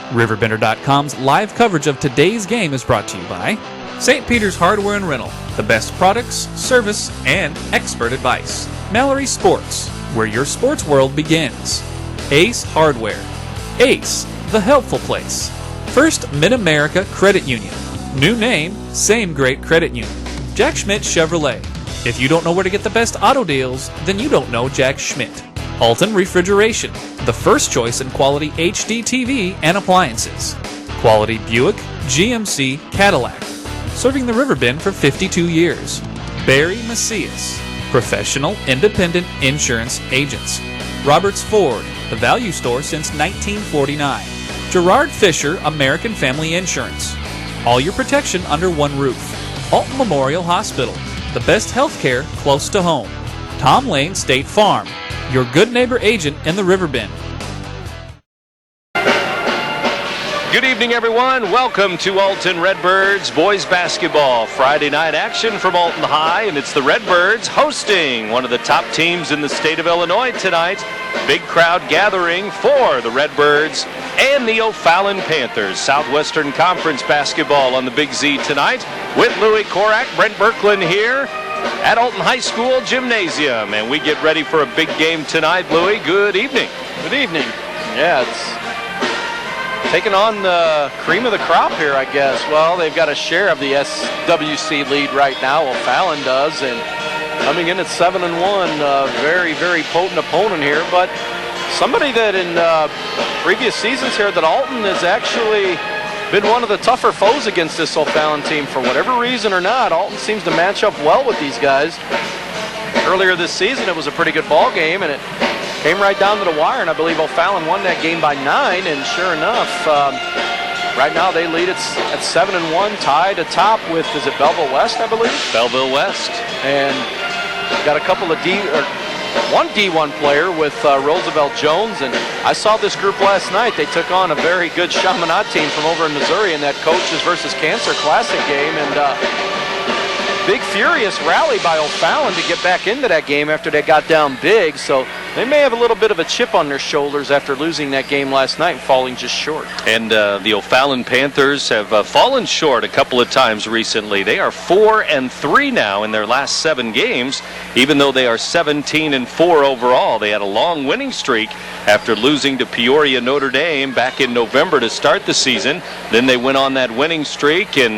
RiverBender.com's live coverage of today's game is brought to you by St. Peter's Hardware and Rental, the best products, service, and expert advice. Mallory Sports, where your sports world begins. Ace Hardware. Ace, the helpful place. First Mid-America Credit Union. New name, same great credit union. Jack Schmidt Chevrolet. If you don't know where to get the best auto deals, then you don't know Jack Schmidt. Alton Refrigeration, the first choice in quality HD TV and appliances. Quality Buick, GMC, Cadillac. Serving the River Bend for 52 years. Barry Macias, professional independent insurance agents. Roberts Ford, the value store since 1949. Gerard Fisher, American Family Insurance. All your protection under one roof. Alton Memorial Hospital, the best health care close to home. Tom Lane State Farm, your good neighbor agent in the River Bend. Good evening, everyone. Welcome to Alton Redbirds boys basketball. Friday night action from Alton High, and it's the Redbirds hosting one of the top teams in the state of Illinois tonight. Big crowd gathering for the Redbirds and the O'Fallon Panthers. Southwestern Conference basketball on the Big Z tonight with Louis Korak, Brent Birkland here at Alton High School Gymnasium. And we get ready for a big game tonight. Louis, good evening. Good evening. Yeah, it's taking on the cream of the crop here, I guess. Well, they've got a share of the SWC lead right now. O'Fallon does, and coming in at 7-1, very, very potent opponent here. But somebody that in previous seasons here that Alton has actually been one of the tougher foes against this O'Fallon team for whatever reason or not. Alton seems to match up well with these guys. Earlier this season, it was a pretty good ball game, and it came right down to the wire, and I believe O'Fallon won that game by 9, and sure enough, right now they lead at 7-1, tied atop with, is it Belleville West, I believe? Belleville West. And got a couple of one D1 player with Roosevelt Jones, and I saw this group last night. They took on a very good Chaminade team from over in Missouri in that Coaches versus Cancer Classic game, and big furious rally by O'Fallon to get back into that game after they got down big, so they may have a little bit of a chip on their shoulders after losing that game last night and falling just short. And the O'Fallon Panthers have fallen short a couple of times recently. They are 4-3 now in their last 7 games, even though they are 17-4 overall. They had a long winning streak after losing to Peoria Notre Dame back in November to start the season. Then they went on that winning streak and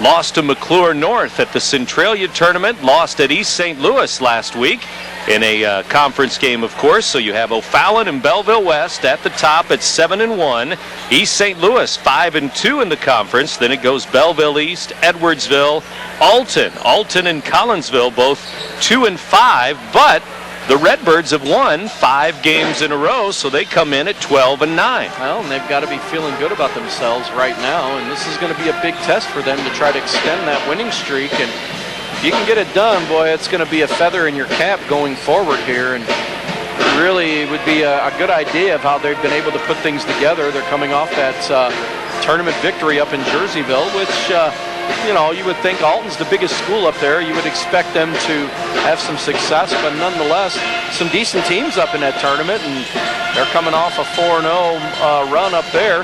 lost to McClure North at the Centralia tournament, lost at East St. Louis last week in a conference game, of course. So you have O'Fallon and Belleville West at the top at 7-1. East St. Louis 5-2 in the conference. Then it goes Belleville East, Edwardsville, Alton and Collinsville, both 2-5. But the Redbirds have won 5 games in a row, so they come in at 12-9. Well, and they've got to be feeling good about themselves right now, and this is going to be a big test for them to try to extend that winning streak. And if you can get it done, boy, it's going to be a feather in your cap going forward here, and really it would be a good idea of how they've been able to put things together. They're coming off that tournament victory up in Jerseyville, which you know, you would think Alton's the biggest school up there. You would expect them to have some success, but nonetheless, some decent teams up in that tournament, and they're coming off a 4-0 run up there.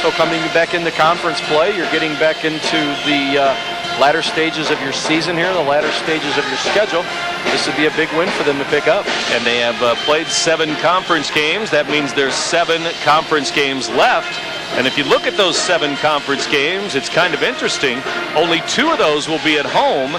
So coming back into conference play, you're getting back into the latter stages of your season here, the latter stages of your schedule. This would be a big win for them to pick up. And they have played 7 conference games. That means there's 7 conference games left. And if you look at those 7 conference games, it's kind of interesting. Only 2 of those will be at home,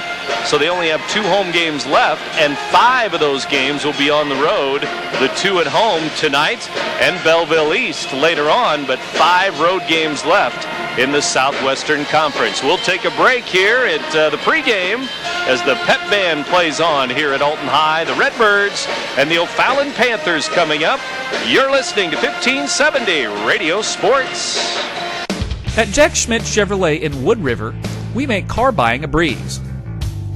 so they only have 2 home games left, and 5 of those games will be on the road. The 2 at home tonight and Belleville East later on, but 5 road games left in the Southwestern Conference. We'll take a break here at the pregame as the pep band plays on here at Alton High. The Redbirds and the O'Fallon Panthers coming up. You're listening to 1570 Radio Sports. At Jack Schmidt Chevrolet in Wood River, we make car buying a breeze.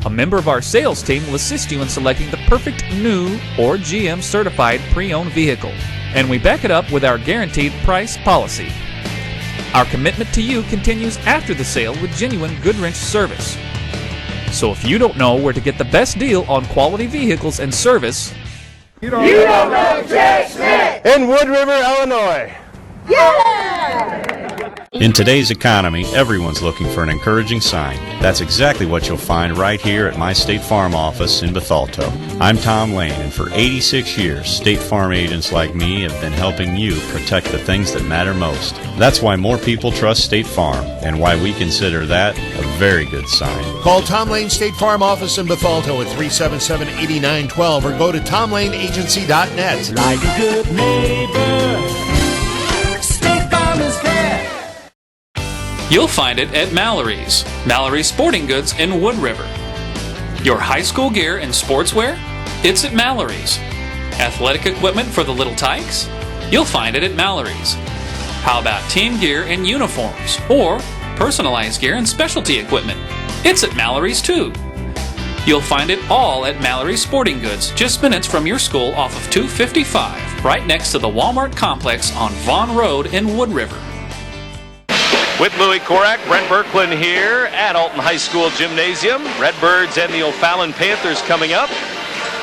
A member of our sales team will assist you in selecting the perfect new or GM certified pre-owned vehicle, and we back it up with our guaranteed price policy. Our commitment to you continues after the sale with genuine Goodwrench service. So if you don't know where to get the best deal on quality vehicles and service, you don't know Jack Schmidt in Wood River, Illinois. Yeah! In today's economy, everyone's looking for an encouraging sign. That's exactly what you'll find right here at my State Farm office in Bethalto. I'm Tom Lane, and for 86 years, State Farm agents like me have been helping you protect the things that matter most. That's why more people trust State Farm, and why we consider that a very good sign. Call Tom Lane State Farm office in Bethalto at 377-8912 or go to tomlaneagency.net. Like a good neighbor, State Farm is there. You'll find it at Mallory's. Mallory's Sporting Goods in Wood River. Your high school gear and sportswear? It's at Mallory's. Athletic equipment for the little tykes? You'll find it at Mallory's. How about team gear and uniforms? Or personalized gear and specialty equipment? It's at Mallory's too. You'll find it all at Mallory's Sporting Goods, just minutes from your school off of 255, right next to the Walmart complex on Vaughn Road in Wood River. With Louis Korak, Brent Birkeland here at Alton High School Gymnasium. Redbirds and the O'Fallon Panthers coming up.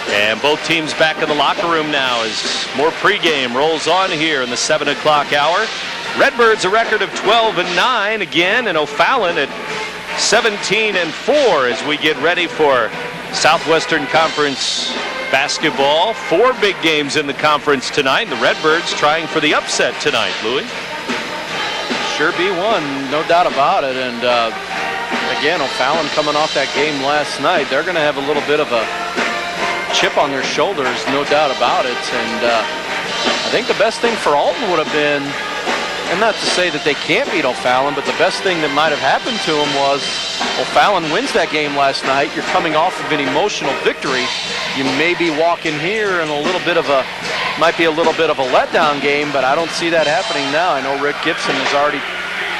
And both teams back in the locker room now as more pregame rolls on here in the 7 o'clock hour. Redbirds a record of 12-9 again, and O'Fallon at 17-4 as we get ready for Southwestern Conference basketball. 4 big games in the conference tonight. The Redbirds trying for the upset tonight, Louis. Sure be one, no doubt about it. And again, O'Fallon coming off that game last night, they're going to have a little bit of a chip on their shoulders, no doubt about it. And I think the best thing for Alton would have been, and not to say that they can't beat O'Fallon, but the best thing that might have happened to them was O'Fallon wins that game last night. You're coming off of an emotional victory. You may be walking here in a little bit of a, might be a little bit of a letdown game, but I don't see that happening now. I know Rick Gibson was already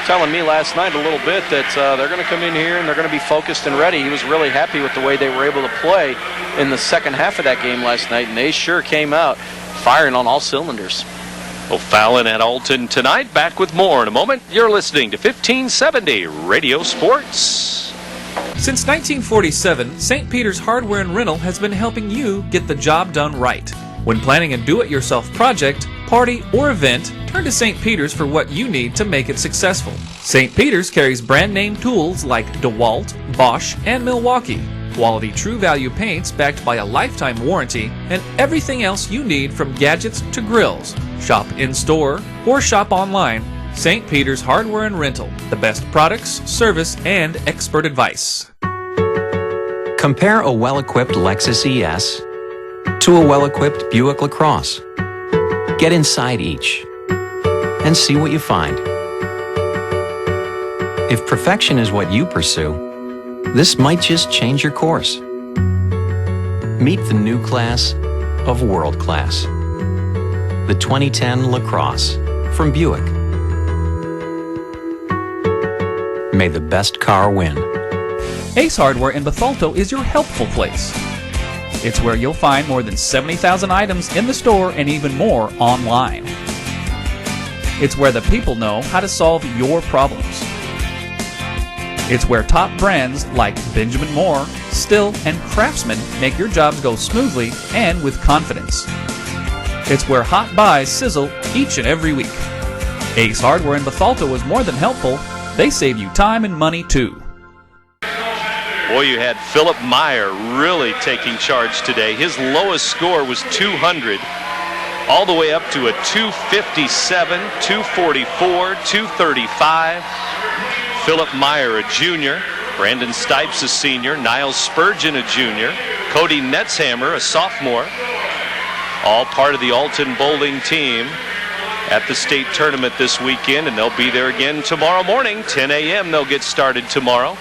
telling me last night a little bit that they're going to come in here and they're going to be focused and ready. He was really happy with the way they were able to play in the second half of that game last night, and they sure came out firing on all cylinders. O'Fallon at Alton tonight. Back with more in a moment. You're listening to 1570 Radio Sports. Since 1947, St. Peter's Hardware and Rental has been helping you get the job done right. When planning a do-it-yourself project, party, or event, turn to St. Peter's for what you need to make it successful. St. Peter's carries brand-name tools like DeWalt, Bosch, and Milwaukee. Quality True Value paints backed by a lifetime warranty, and everything else you need from gadgets to grills. Shop in-store or shop online. St. Peter's Hardware and Rental. The best products, service, and expert advice. Compare a well-equipped Lexus ES to a well-equipped Buick LaCrosse. Get inside each and see what you find. If perfection is what you pursue, this might just change your course. Meet the new class of world class. The 2010 LaCrosse from Buick. May the best car win. Ace Hardware in Bethalto is your helpful place. It's where you'll find more than 70,000 items in the store and even more online. It's where the people know how to solve your problems. It's where top brands like Benjamin Moore, Still, and Craftsman make your jobs go smoothly and with confidence. It's where hot buys sizzle each and every week. Ace Hardware in Bethalto is more than helpful. They save you time and money too. Boy, you had Philip Meyer really taking charge today. His lowest score was 200, all the way up to a 257, 244, 235. Philip Meyer, a junior. Brandon Stipes, a senior. Niles Spurgeon, a junior. Cody Netzhammer, a sophomore. All part of the Alton bowling team at the state tournament this weekend, and they'll be there again tomorrow morning. 10 a.m. they'll get started tomorrow.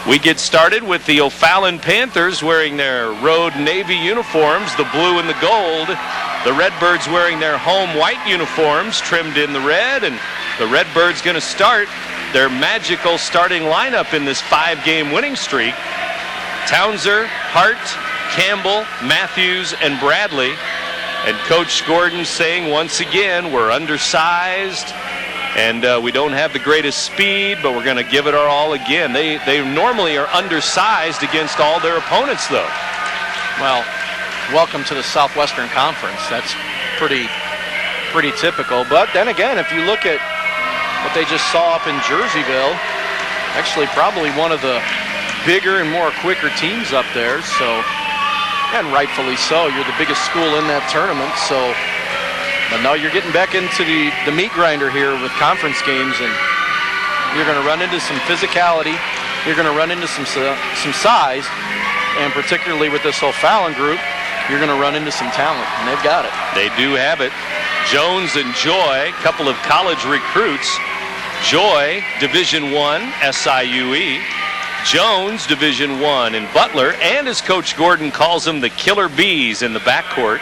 We get started with the O'Fallon Panthers wearing their road navy uniforms, the blue and the gold. The Redbirds wearing their home white uniforms, trimmed in the red, and the Redbirds going to start their magical starting lineup in this 5-game winning streak. Townser, Hart, Campbell, Matthews, and Bradley. And Coach Gordon saying once again, we're undersized and we don't have the greatest speed, but we're going to give it our all again. They normally are undersized against all their opponents, though. Well, welcome to the Southwestern Conference. That's pretty typical. But then again, if you look at what they just saw up in Jerseyville. Actually, probably one of the bigger and more quicker teams up there. So, and rightfully so. You're the biggest school in that tournament. So, but now you're getting back into the meat grinder here with conference games, and you're going to run into some physicality. You're going to run into some size, and particularly with this O'Fallon group, you're going to run into some talent, and they've got it. They do have it. Jones and Joy, couple of college recruits. Joy, Division I, SIUE. Jones, Division I in Butler, and as Coach Gordon calls them, the Killer Bees in the backcourt.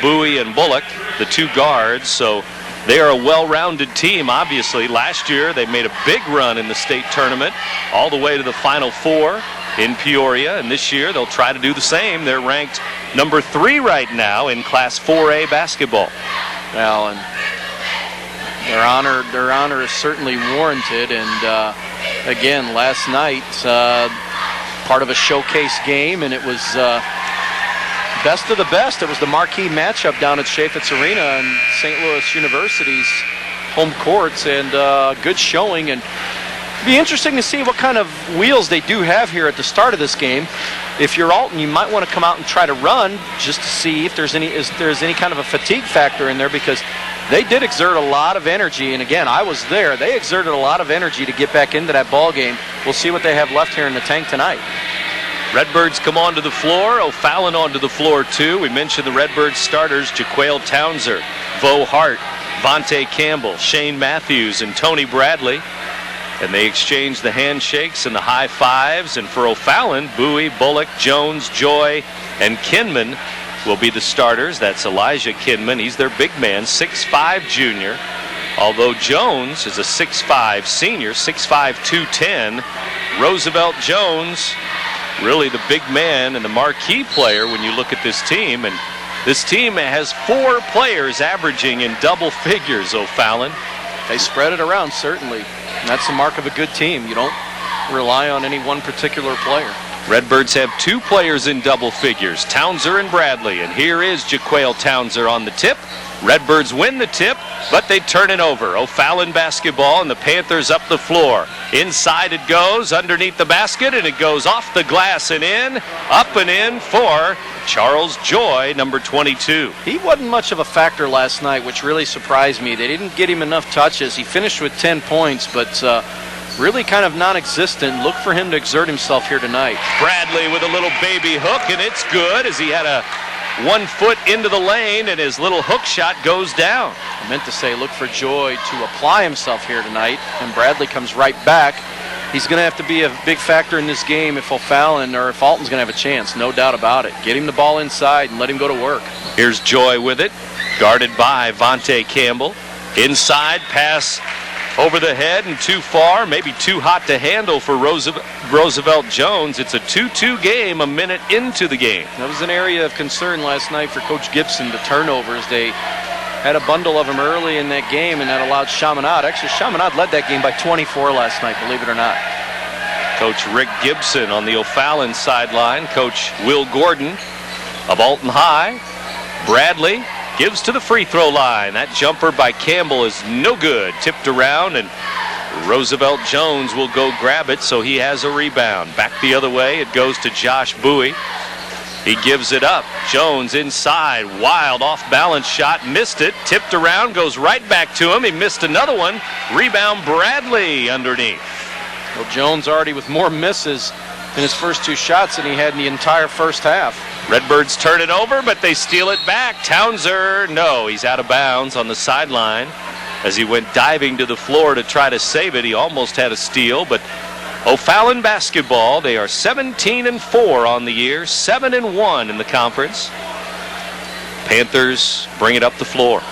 Bowie and Bullock, the two guards. So they are a well-rounded team, obviously. Last year, they made a big run in the state tournament, all the way to the Final Four in Peoria, and this year they'll try to do the same. They're ranked number 3 right now in Class 4A basketball. Well, and their honor is certainly warranted, and again, last night, part of a showcase game, and it was best of the best. It was the marquee matchup down at Chaffetz Arena and St. Louis University's home courts, and good showing. And it'd be interesting to see what kind of wheels they do have here at the start of this game. If you're Alton, you might want to come out and try to run just to see if there's any kind of a fatigue factor in there, because they did exert a lot of energy. And again, I was there. They exerted a lot of energy to get back into that ball game. We'll see what they have left here in the tank tonight. Redbirds come onto the floor. O'Fallon onto the floor, too. We mentioned the Redbirds starters, Jaquale Townser, Vo Hart, Vontae Campbell, Shane Matthews, and Tony Bradley. And they exchange the handshakes and the high fives. And for O'Fallon, Bowie, Bullock, Jones, Joy, and Kinman will be the starters. That's Elijah Kinman. He's their big man, 6'5" junior. Although Jones is a 6'5" senior, 6'5", 210. Roosevelt Jones, really the big man and the marquee player when you look at this team. And this team has 4 players averaging in double figures, O'Fallon. They spread it around, certainly. And that's the mark of a good team. You don't rely on any one particular player. Redbirds have 2 players in double figures, Townser and Bradley. And here is Jaquale Townser on the tip. Redbirds win the tip, but they turn it over. O'Fallon basketball, and the Panthers up the floor. Inside it goes, underneath the basket, and it goes off the glass and in, up and in for Charles Joy, number 22. He wasn't much of a factor last night, which really surprised me. They didn't get him enough touches. He finished with 10 points, but really kind of non-existent. Look for him to exert himself here tonight. Bradley with a little baby hook, and it's good as he had a 1 foot into the lane, and his little hook shot goes down. I meant to say look for Joy to apply himself here tonight, and Bradley comes right back. He's going to have to be a big factor in this game if O'Fallon or if Alton's going to have a chance, no doubt about it. Get him the ball inside and let him go to work. Here's Joy with it, guarded by Vontae Campbell. Inside, pass over the head and too far, maybe too hot to handle for Roosevelt Jones. It's a 2-2 game a minute into the game. That was an area of concern last night for Coach Gibson, the turnovers. They had a bundle of them early in that game, and that allowed Chaminade. Actually, Chaminade led that game by 24 last night, believe it or not. Coach Rick Gibson on the O'Fallon sideline. Coach Will Gordon of Alton High. Bradley gives to the free throw line. That jumper by Campbell is no good. Tipped around, and Roosevelt Jones will go grab it, so he has a rebound. Back the other way, it goes to Josh Bowie. He gives it up. Jones inside, wild off-balance shot, missed it. Tipped around, goes right back to him. He missed another one. Rebound Bradley underneath. Well, Jones already with more misses in his first 2 shots than he had in the entire first half. Redbirds turn it over, but they steal it back. Townser, no, he's out of bounds on the sideline. As he went diving to the floor to try to save it, he almost had a steal, but O'Fallon basketball, they are 17-4 on the year, 7-1 in the conference. Panthers bring it up the floor.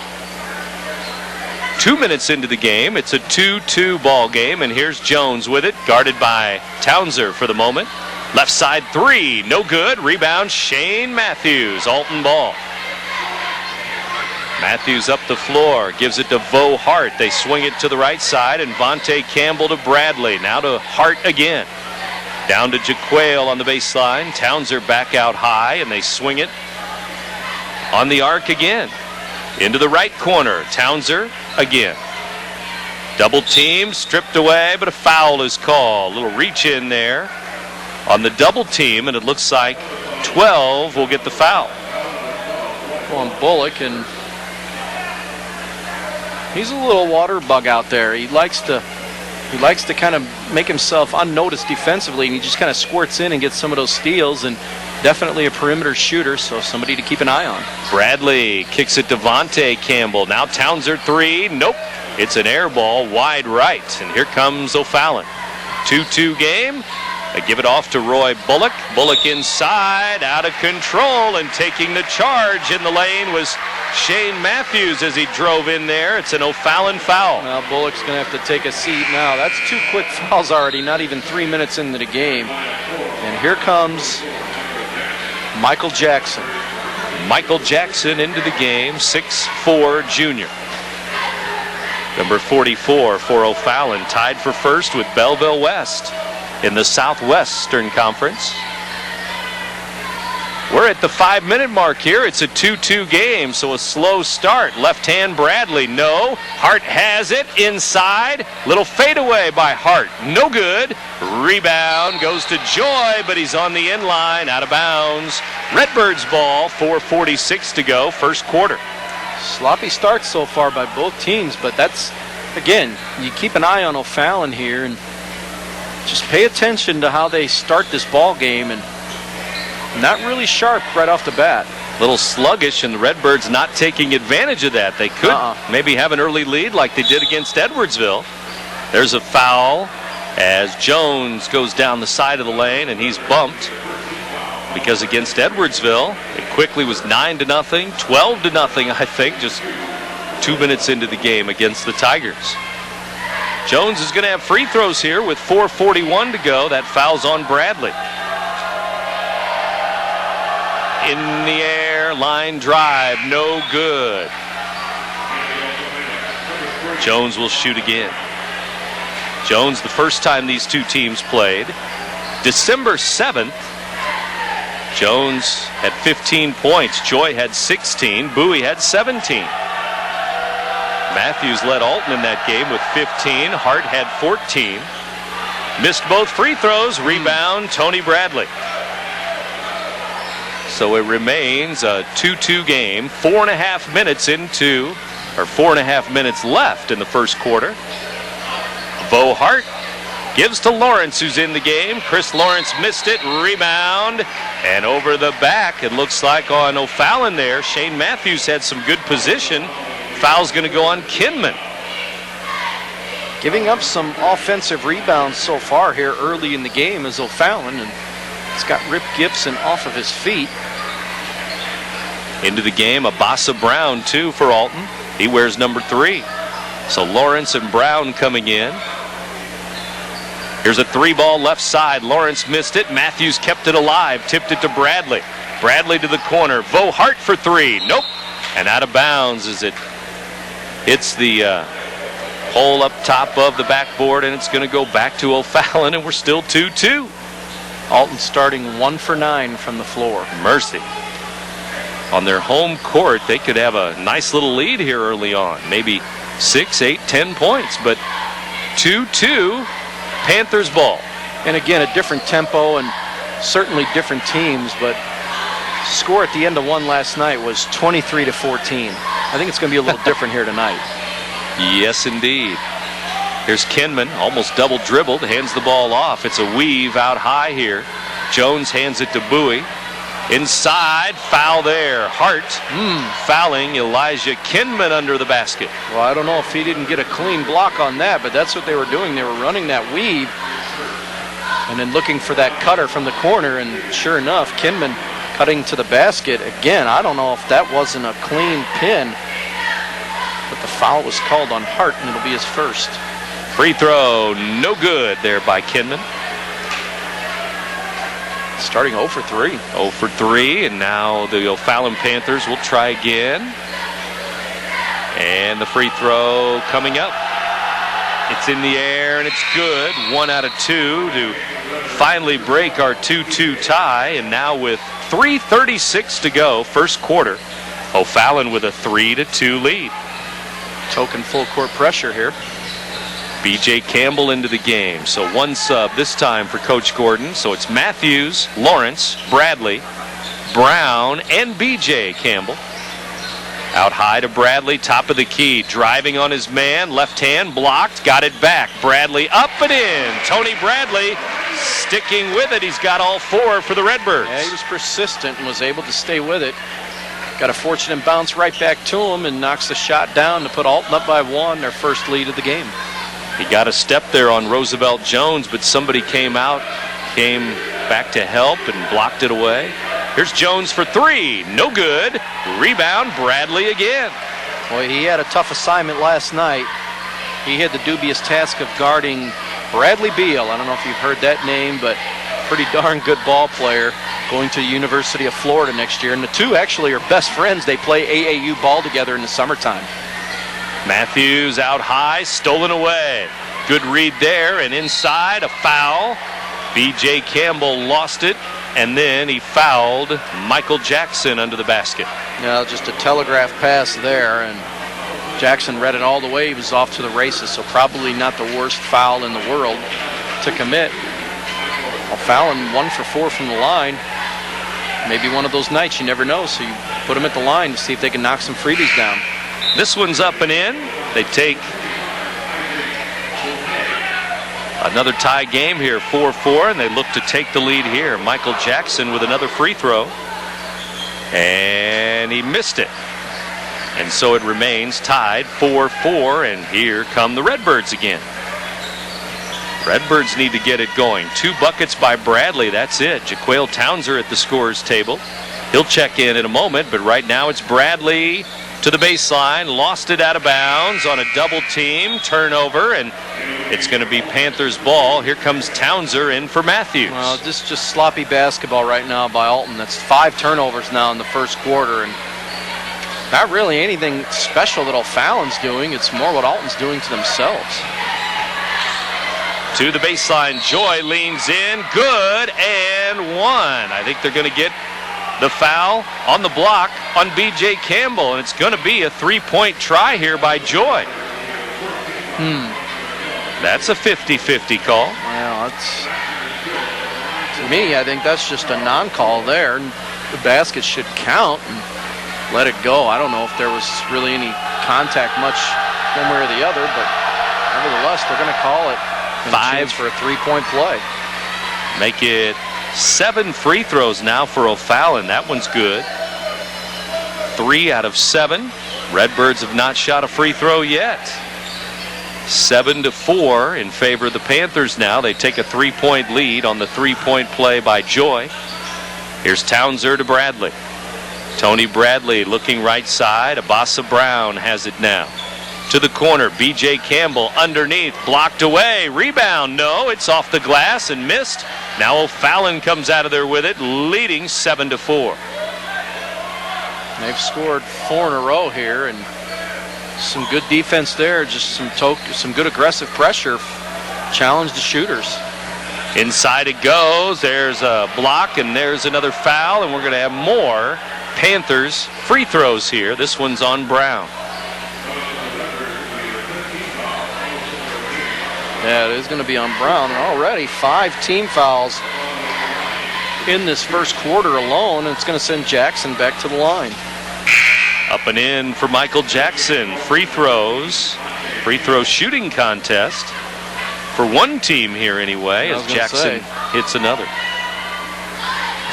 2 minutes into the game, it's a 2-2 ball game, and here's Jones with it, guarded by Townser for the moment. Left side 3, no good. Rebound, Shane Matthews, Alton ball. Matthews up the floor, gives it to Vo Hart. They swing it to the right side, and Vontae Campbell to Bradley. Now to Hart again. Down to Jaquale on the baseline. Townser back out high, and they swing it on the arc again. Into the right corner, Townser again. Double team, stripped away, but a foul is called. A little reach in there on the double team, and it looks like 12 will get the foul. On Bullock, and he's a little water bug out there. He likes to kind of make himself unnoticed defensively, and he just kind of squirts in and gets some of those steals, and definitely a perimeter shooter, so somebody to keep an eye on. Bradley kicks it to Vontae Campbell. Now Townsend three. Nope. It's an air ball wide right, and here comes O'Fallon. 2-2 game. They give it off to Roy Bullock. Bullock inside, out of control, and taking the charge in the lane was Shane Matthews as he drove in there. It's an O'Fallon foul. Well, Bullock's going to have to take a seat now. That's 2 quick fouls already, not even 3 minutes into the game. And here comes Michael Jackson. Michael Jackson into the game, 6'4" junior. Number 44 for O'Fallon, tied for first with Belleville West in the Southwestern Conference. We're at the 5-minute mark here. It's a 2-2 game, so a slow start. Left hand Bradley, no. Hart has it inside. Little fadeaway by Hart, no good. Rebound goes to Joy, but he's on the inline, out of bounds. Redbirds ball, 4:46 to go, first quarter. Sloppy start so far by both teams, but that's, again, you keep an eye on O'Fallon here and just pay attention to how they start this ball game, and not really sharp right off the bat. Little sluggish, and the Redbirds not taking advantage of that. They could maybe have an early lead like they did against Edwardsville. There's a foul as Jones goes down the side of the lane, and he's bumped. Because against Edwardsville, it quickly was 9-0, 12-0, I think, just 2 minutes into the game against the Tigers. Jones is going to have free throws here with 4:41 to go. That foul's on Bradley. In the air, line drive, no good. Jones will shoot again. Jones, the first time these two teams played, December 7th. Jones had 15 points. Joy had 16. Bowie had 17. Matthews led Alton in that game with 15. Hart had 14. Missed both free throws. Rebound, Tony Bradley. So it remains a 2-2 game. 4.5 minutes left in the first quarter. Bo Hart gives to Lawrence, who's in the game. Chris Lawrence missed it. Rebound. And over the back, it looks like on O'Fallon there. Shane Matthews had some good position. Foul's going to go on Kinman. Giving up some offensive rebounds so far here early in the game is O'Fallon, and it's got Rip Gibson off of his feet. Into the game, Abasa Brown, too, for Alton. He wears number 3. So Lawrence and Brown coming in. Here's a 3-ball left side. Lawrence missed it. Matthews kept it alive. Tipped it to Bradley. Bradley to the corner. Vo Hart for 3. Nope. And out of bounds as it hits the hole up top of the backboard, and it's going to go back to O'Fallon, and we're still 2-2. Alton starting 1 for 9 from the floor. Mercy. On their home court, they could have a nice little lead here early on. Maybe 6, 8, 10 points, but 2-2. Panthers ball. And again, a different tempo and certainly different teams, but score at the end of one last night was 23-14. I think it's going to be a little different here tonight. Yes, indeed. Here's Kinman, almost double dribbled, hands the ball off. It's a weave out high here. Jones hands it to Bowie. Inside, foul there. Hart fouling Elijah Kinman under the basket. Well, I don't know if he didn't get a clean block on that, but that's what they were doing. They were running that weave and then looking for that cutter from the corner, and sure enough, Kinman cutting to the basket. Again, I don't know if that wasn't a clean pin, but the foul was called on Hart, and it'll be his first. Free throw, no good there by Kinman. Starting 0 for 3. 0 for 3, and now the O'Fallon Panthers will try again. And the free throw coming up. It's in the air, and it's good. 1 out of 2 to finally break our 2-2 tie. And now with 3:36 to go, first quarter, O'Fallon with a 3-2 lead. Token full court pressure here. B.J. Campbell into the game. So one sub this time for Coach Gordon. So it's Matthews, Lawrence, Bradley, Brown, and B.J. Campbell. Out high to Bradley, top of the key, driving on his man, left hand blocked, got it back. Bradley up and in. Tony Bradley sticking with it. He's got all 4 for the Redbirds. Yeah, he was persistent and was able to stay with it. Got a fortunate bounce right back to him and knocks the shot down to put Alton up by 1, their first lead of the game. He got a step there on Roosevelt Jones, but somebody came back to help and blocked it away. Here's Jones for 3. No good. Rebound, Bradley again. Boy, he had a tough assignment last night. He had the dubious task of guarding Bradley Beal. I don't know if you've heard that name, but pretty darn good ball player, going to the University of Florida next year. And the two actually are best friends. They play AAU ball together in the summertime. Matthews out high, stolen away. Good read there, and inside a foul. B.J. Campbell lost it, and then he fouled Michael Jackson under the basket. Yeah, just a telegraph pass there, and Jackson read it all the way. He was off to the races, so probably not the worst foul in the world to commit. O'Fallon 1 for 4 from the line. Maybe one of those nights, you never know, so you put him at the line to see if they can knock some freebies down. This one's up and in. They take another tie game here, 4-4, and they look to take the lead here. Michael Jackson with another free throw, and he missed it. And so it remains tied 4-4, and here come the Redbirds again. Redbirds need to get it going. 2 buckets by Bradley, that's it. Jaquale Townser at the scorer's table. He'll check in a moment, but right now it's Bradley to the baseline, lost it out of bounds on a double team, turnover, and it's going to be Panthers ball. Here comes Townser in for Matthews. Well, this is just sloppy basketball right now by Alton. That's 5 turnovers now in the first quarter, and not really anything special that O'Fallon's doing. It's more what Alton's doing to themselves. To the baseline, Joy leans in, good, and 1. I think they're going to get the foul on the block on B.J. Campbell, and it's going to be a 3-point try here by Joy. That's a 50-50 call. Well, to me, I think that's just a non-call there. The basket should count and let it go. I don't know if there was really any contact much one way or the other, but nevertheless, they're going to call it. 5 for a 3-point play. Make it 7 free throws now for O'Fallon. That one's good. 3 out of 7. Redbirds have not shot a free throw yet. 7-4 in favor of the Panthers now. They take a 3-point lead on the 3-point play by Joy. Here's Townser to Bradley. Tony Bradley looking right side. Abasa Brown has it now. To the corner, B.J. Campbell underneath, blocked away, rebound, no, it's off the glass and missed. Now O'Fallon comes out of there with it, leading 7-4. They've scored 4 in a row here, and some good defense there, just some good aggressive pressure, challenge the shooters. Inside it goes, there's a block, and there's another foul, and we're going to have more Panthers free throws here. This one's on Brown. Yeah, it is going to be on Brown. And already 5 team fouls in this first quarter alone, and it's going to send Jackson back to the line. Up and in for Michael Jackson. Free throws. Free throw shooting contest for one team here anyway, as Jackson hits another.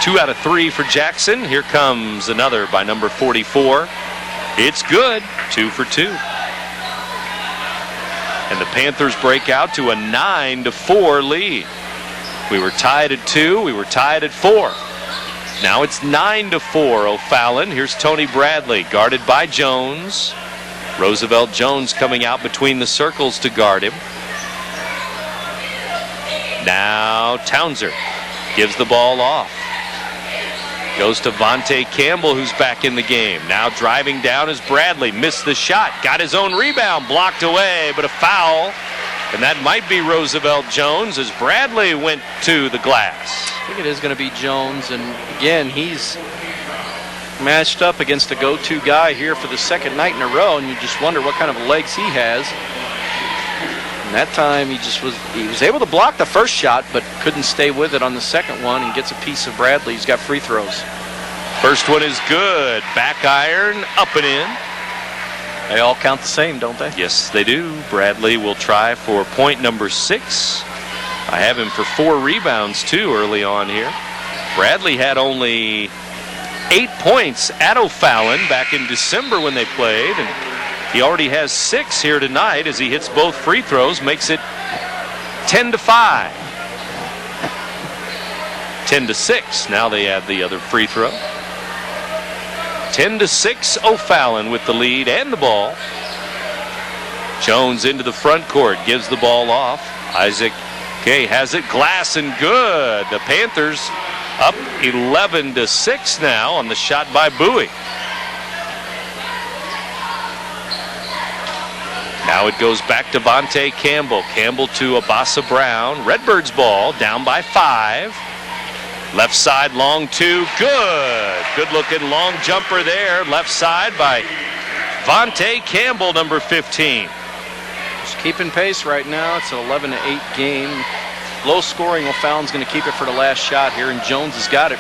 2 out of 3 for Jackson. Here comes another by number 44. It's good. 2 for 2. And the Panthers break out to a 9-4 lead. We were tied at 2. We were tied at 4. Now it's 9-4 O'Fallon. Here's Tony Bradley, guarded by Jones. Roosevelt Jones coming out between the circles to guard him. Now Townser gives the ball off. Goes to Vontae Campbell, who's back in the game. Now driving down is Bradley. Missed the shot. Got his own rebound. Blocked away, but a foul. And that might be Roosevelt Jones as Bradley went to the glass. I think it is going to be Jones. And again, he's matched up against the go-to guy here for the second night in a row. And you just wonder what kind of legs he has. And that time he was able to block the first shot, but couldn't stay with it on the second one and gets a piece of Bradley. He's got free throws. First one is good. Back iron, up and in. They all count the same, don't they? Yes, they do. Bradley will try for point number 6. I have him for 4 rebounds, too, early on here. Bradley had only 8 points at O'Fallon back in December when they played, and he already has 6 here tonight as he hits both free throws, makes it 10-5. 10-6. Now they add the other free throw. 10-6, O'Fallon with the lead and the ball. Jones into the front court, gives the ball off. Isaac Gay has it, glass and good. The Panthers up 11-6 now on the shot by Bowie. Now it goes back to Vontae Campbell. Campbell to Abasa Brown. Redbirds ball, down by 5. Left side, long 2, good. Good looking long jumper there. Left side by Vontae Campbell, number 15. Just keeping pace right now. It's an 11-8 game. Low scoring. O'Fallon's going to keep it for the last shot here, and Jones has got it.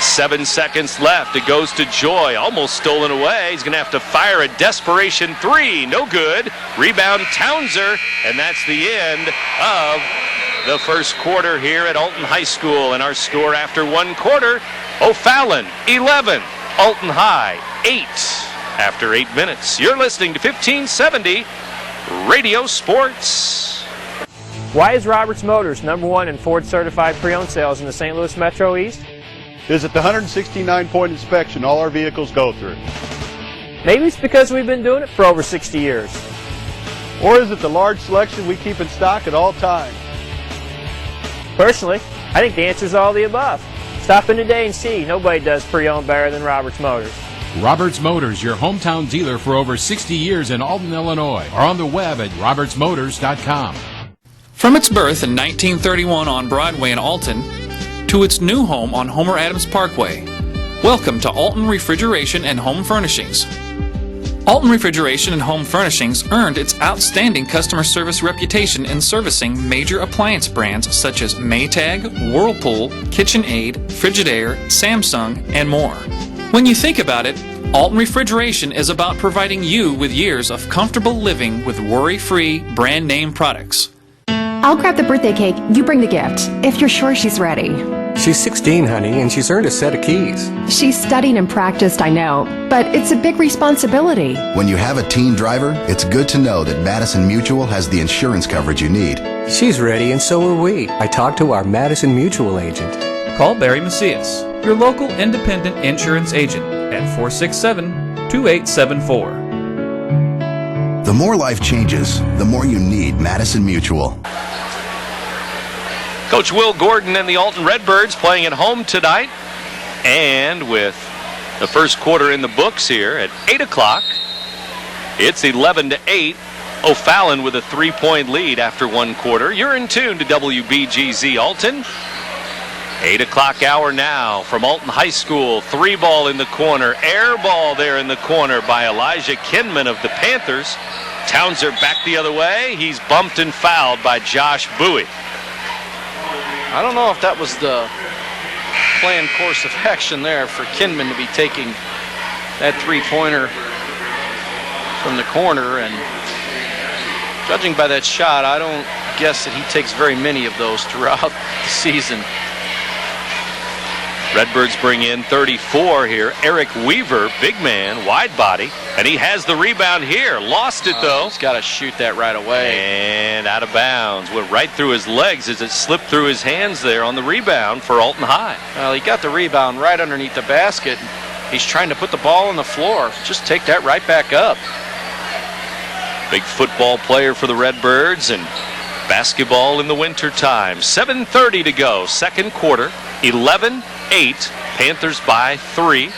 7 seconds left. It goes to Joy. Almost stolen away. He's going to have to fire a desperation 3. No good. Rebound Townser, and that's the end of the first quarter here at Alton High School. And our score after 1 quarter, O'Fallon 11, Alton High 8 after 8 minutes. You're listening to 1570 Radio Sports. Why is Roberts Motors #1 in Ford certified pre-owned sales in the St. Louis Metro East? Visit the 169-point inspection all our vehicles go through. Maybe it's because we've been doing it for over 60 years. Or is it the large selection we keep in stock at all times? Personally, I think the answer is all the above. Stop in today and see. Nobody does pre-owned better than Roberts Motors. Roberts Motors, your hometown dealer for over 60 years in Alton, Illinois, or on the web at RiverBender.com. From its birth in 1931 on Broadway in Alton to its new home on Homer Adams Parkway, welcome to Alton Refrigeration and Home Furnishings. Alton Refrigeration and Home Furnishings earned its outstanding customer service reputation in servicing major appliance brands such as Maytag, Whirlpool, KitchenAid, Frigidaire, Samsung, and more. When you think about it, Alton Refrigeration is about providing you with years of comfortable living with worry-free brand name products. I'll grab the birthday cake, you bring the gift, if you're sure she's ready. She's 16, honey, and she's earned a set of keys. She's studied and practiced, I know, but it's a big responsibility. When you have a teen driver, it's good to know that Madison Mutual has the insurance coverage you need. She's ready, and so are we. I talked to our Madison Mutual agent. Call Barry Macias, your local independent insurance agent, at 467-2874. The more life changes, the more you need Madison Mutual. Coach Will Gordon and the Alton Redbirds playing at home tonight. And with the first quarter in the books here at 8 o'clock, it's 11-8. O'Fallon with a 3-point lead after 1 quarter. You're in tune to WBGZ Alton. 8 o'clock hour now from Alton High School. 3 ball in the corner. Air ball there in the corner by Elijah Kinman of the Panthers. Townser back the other way. He's bumped and fouled by Josh Bowie. I don't know if that was the planned course of action there for Kinman to be taking that 3-pointer from the corner, and judging by that shot, I don't guess that he takes very many of those throughout the season. Redbirds bring in 34 here. Eric Weaver, big man, wide body, and he has the rebound here. Lost it though. He's got to shoot that right away. And out of bounds. Went right through his legs as it slipped through his hands there on the rebound for Alton High. Well, he got the rebound right underneath the basket. He's trying to put the ball on the floor. Just take that right back up. Big football player for the Redbirds and basketball in the winter time. 7:30 to go, second quarter. 11-8, Panthers by 3.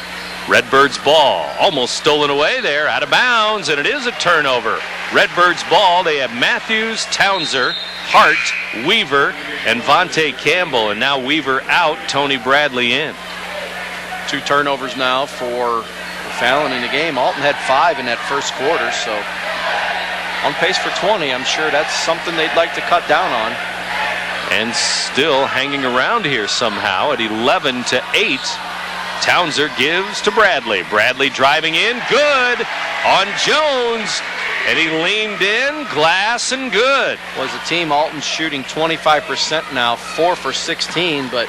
Redbirds ball, almost stolen away there, out of bounds, and it is a turnover. Redbirds ball, they have Matthews, Townser, Hart, Weaver, and Vontae Campbell, and now Weaver out, Tony Bradley in. 2 turnovers now for O'Fallon in the game. Alton had 5 in that first quarter, so on pace for 20. I'm sure that's something they'd like to cut down on. And still hanging around here somehow at 11-8. Townser gives to Bradley. Bradley driving in, good on Jones. And he leaned in, glass, and good. Was a team, Alton's shooting 25% now, 4 for 16, but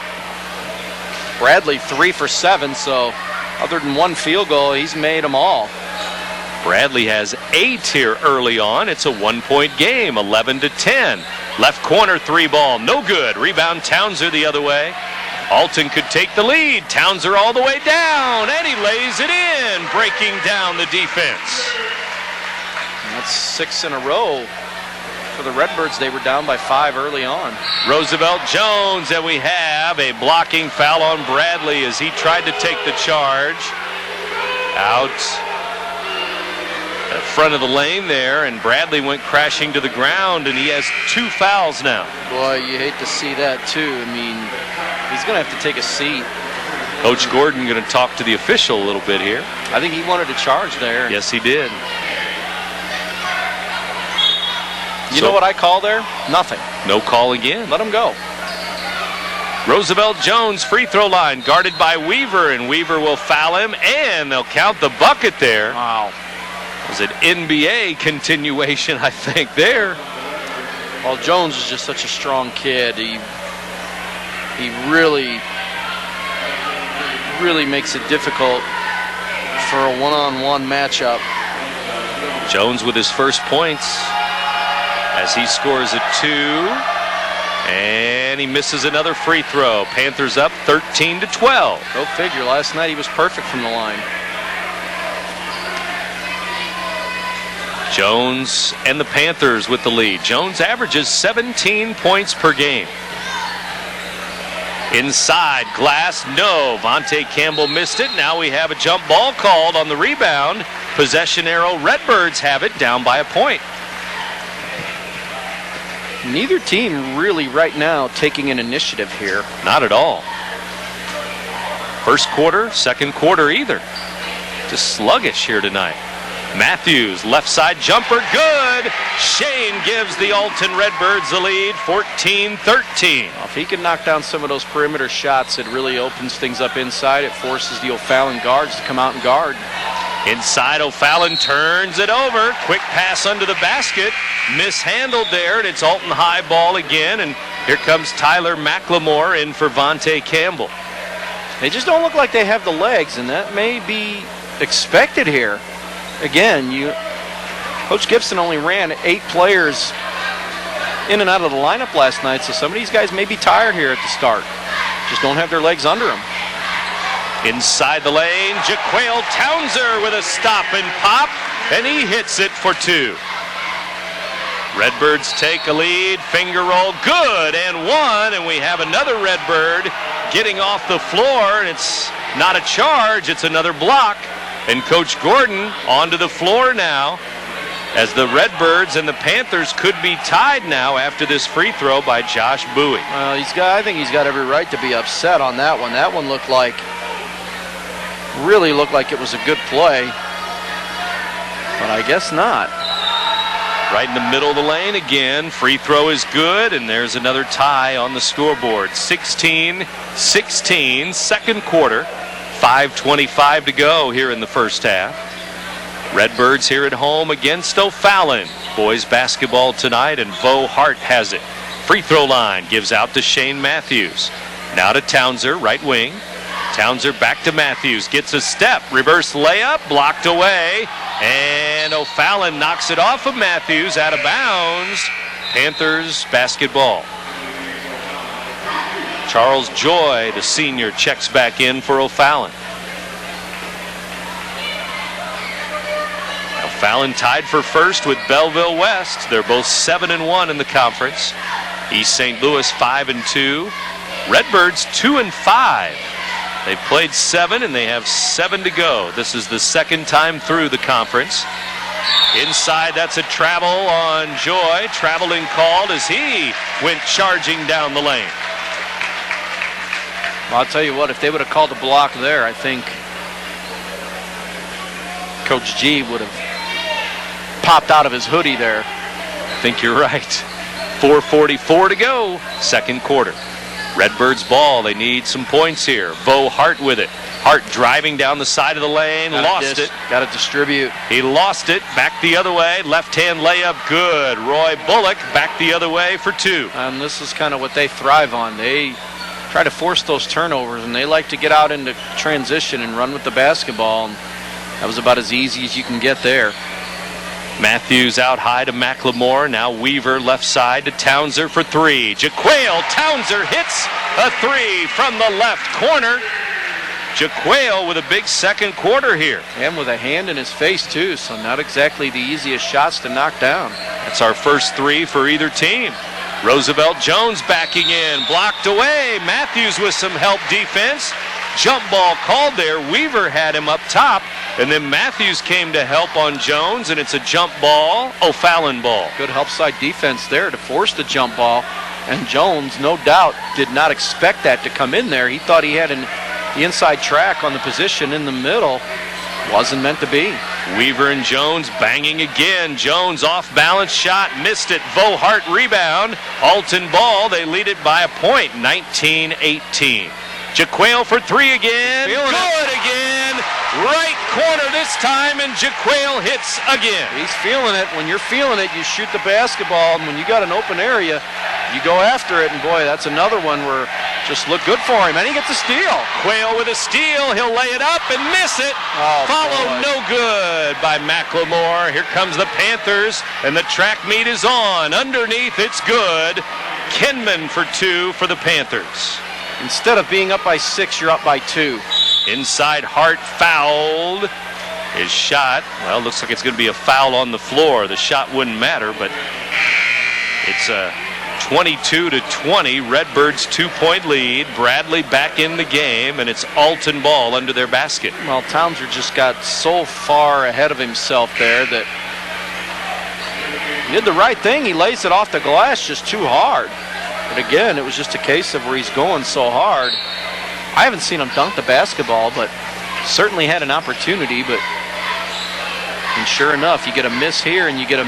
Bradley 3 for 7, so other than one field goal, he's made them all. Bradley has 8 here early on. It's a 1-point game, 11-10. Left corner 3 ball, no good. Rebound Townser the other way. Alton could take the lead. Townser all the way down, and he lays it in, breaking down the defense. And that's 6 in a row for the Redbirds. They were down by 5 early on. Roosevelt Jones, and we have a blocking foul on Bradley as he tried to take the charge. Out at front of the lane there, and Bradley went crashing to the ground, and he has 2 fouls now. Boy, you hate to see that too. I mean, he's going to have to take a seat. Coach Gordon going to talk to the official a little bit here. I think he wanted to charge there. Yes, he did. You know what I call there? Nothing. No call again. Let him go. Roosevelt Jones, free throw line, guarded by Weaver, and Weaver will foul him, and they'll count the bucket there. Wow. It was an NBA continuation, I think, there. Well, Jones is just such a strong kid. He really makes it difficult for a one-on-one matchup. Jones with his first points as he scores a 2, and he misses another free throw. Panthers up 13-12. Go figure. Last night he was perfect from the line. Jones and the Panthers with the lead. Jones averages 17 points per game. Inside, glass, no. Vontae Campbell missed it. Now we have a jump ball called on the rebound. Possession arrow. Redbirds have it, down by a point. Neither team really right now taking an initiative here. Not at all. First quarter, second quarter either. Just sluggish here tonight. Matthews, left side jumper, good. Shane gives the Alton Redbirds the lead, 14-13. Well, if he can knock down some of those perimeter shots, it really opens things up inside. It forces the O'Fallon guards to come out and guard. Inside, O'Fallon turns it over. Quick pass under the basket. Mishandled there, and it's Alton high ball again. And here comes Tyler McLemore in for Vontae Campbell. They just don't look like they have the legs, and that may be expected here. Again, Coach Gibson only ran 8 players in and out of the lineup last night, so some of these guys may be tired here at the start. Just don't have their legs under them. Inside the lane, Jaquale Townser with a stop and pop, and he hits it for 2. Redbirds take a lead, finger roll, good, and 1, and we have another Redbird getting off the floor, and it's not a charge, it's another block. And Coach Gordon onto the floor now, as the Redbirds and the Panthers could be tied now after this free throw by Josh Bowie. I think he's got every right to be upset on that one. That one really looked like it was a good play, but I guess not. Right in the middle of the lane again. Free throw is good, and there's another tie on the scoreboard. 16-16, second quarter. 5:25 to go here in the first half. Redbirds here at home against O'Fallon. Boys basketball tonight, and Bo Hart has it. Free throw line gives out to Shane Matthews. Now to Townser, right wing. Townser back to Matthews, gets a step, reverse layup, blocked away, and O'Fallon knocks it off of Matthews, out of bounds. Panthers basketball. Charles Joy, the senior, checks back in for O'Fallon. O'Fallon tied for first with Belleville West. They're both 7-1 in the conference. East St. Louis 5-2. Redbirds 2-5. They've played 7 and they have 7 to go. This is the second time through the conference. Inside, that's a travel on Joy. Traveling called as he went charging down the lane. Well, I'll tell you what, if they would have called the block there, I think Coach G would have popped out of his hoodie there. I think you're right. 4:44 to go, second quarter. Redbirds ball. They need some points here. Vo Hart with it. Hart driving down the side of the lane. Lost it. Got to distribute. He lost it. Back the other way. Left-hand layup. Good. Roy Bullock back the other way for 2. And this is kind of what they thrive on. They try to force those turnovers, and they like to get out into transition and run with the basketball. And that was about as easy as you can get there. Matthews out high to McLemore. Now Weaver left side to Townser for 3. Jaquale Townser hits a 3 from the left corner. Jaquale with a big second quarter here. And with a hand in his face, too, so not exactly the easiest shots to knock down. That's our first 3 for either team. Roosevelt Jones backing in. Blocked away. Matthews with some help defense. Jump ball called there. Weaver had him up top. And then Matthews came to help on Jones, and it's a jump ball, O'Fallon ball. Good help side defense there to force the jump ball. And Jones, no doubt, did not expect that to come in there. He thought he had the inside track on the position in the middle. Wasn't meant to be. Weaver and Jones banging again. Jones off balance shot, missed it. Vo Hart rebound. Alton ball, they lead it by a point, 19-18. Jaquale for 3 again. Good again. Right corner this time, and Jaquale hits again. He's feeling it. When you're feeling it, you shoot the basketball, and when you got an open area, you go after it, and boy, that's another one where just looked good for him, and he gets a steal. Quayle with a steal. He'll lay it up and miss it. Followed no good by McLemore. Here comes the Panthers, and the track meet is on. Underneath, it's good. Kenman for 2 for the Panthers. Instead of being up by 6, you're up by 2. Inside Hart fouled. His shot, well, looks like it's going to be a foul on the floor. The shot wouldn't matter, but it's a 22-20. Redbirds 2-point lead. Bradley back in the game, and it's Alton ball under their basket. Well, Townser just got so far ahead of himself there that he did the right thing. He lays it off the glass just too hard. But again, it was just a case of where he's going so hard. I haven't seen him dunk the basketball, but certainly had an opportunity. And sure enough, you get a miss here and you get a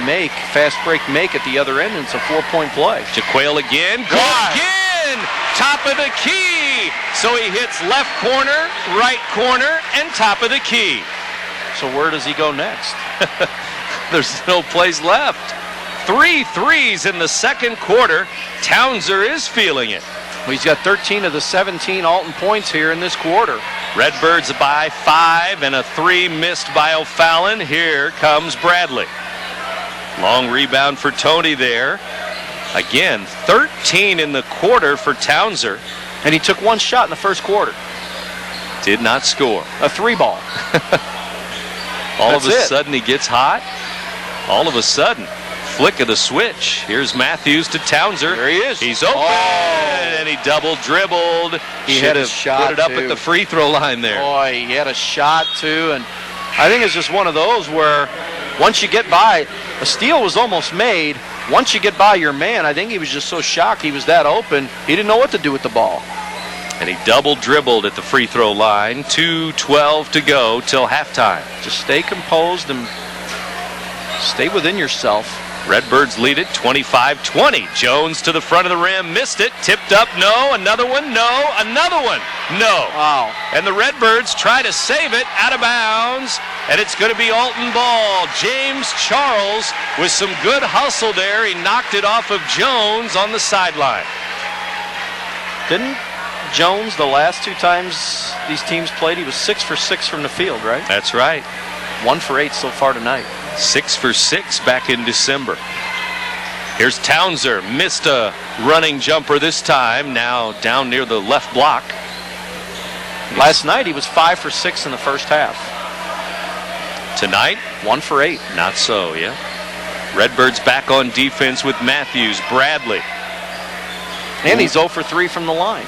fast break make at the other end, and it's a 4-point play. Jaquale again. Good again. Top of the key. So he hits left corner, right corner, and top of the key. So where does he go next? There's no place left. 3 threes in the second quarter. Townser is feeling it. Well, he's got 13 of the 17 Alton points here in this quarter. Redbirds by 5 and a 3 missed by O'Fallon. Here comes Bradley. Long rebound for Tony there. Again, 13 in the quarter for Townser. And he took 1 shot in the first quarter. Did not score. A 3-ball. All of a sudden he gets hot. All of a sudden. Flick of the switch. Here's Matthews to Townser. There he is. He's open, and he double dribbled. He had a shot. Put it up at the free throw line there. Boy, he had a shot too, and I think it's just one of those where once you get by, a steal was almost made. Once you get by your man, I think he was just so shocked he was that open, he didn't know what to do with the ball. And he double dribbled at the free throw line. 2:12 to go till halftime. Just stay composed and stay within yourself. Redbirds lead it 25-20. Jones to the front of the rim, missed it, tipped up, no, another one, no, another one, no. Wow. And the Redbirds try to save it out of bounds, and it's going to be Alton ball. James Charles with some good hustle there. He knocked it off of Jones on the sideline. Didn't Jones, the last 2 times these teams played, he was 6 for 6 from the field, right? That's right. 1 for 8 so far tonight. 6 for 6 back in December. Here's Townser. Missed a running jumper this time. Now down near the left block. Last night he was 5 for 6 in the first half. Tonight? 1 for 8. Not so, yeah. Redbirds back on defense with Matthews. Bradley. And he's 0 for 3 from the line.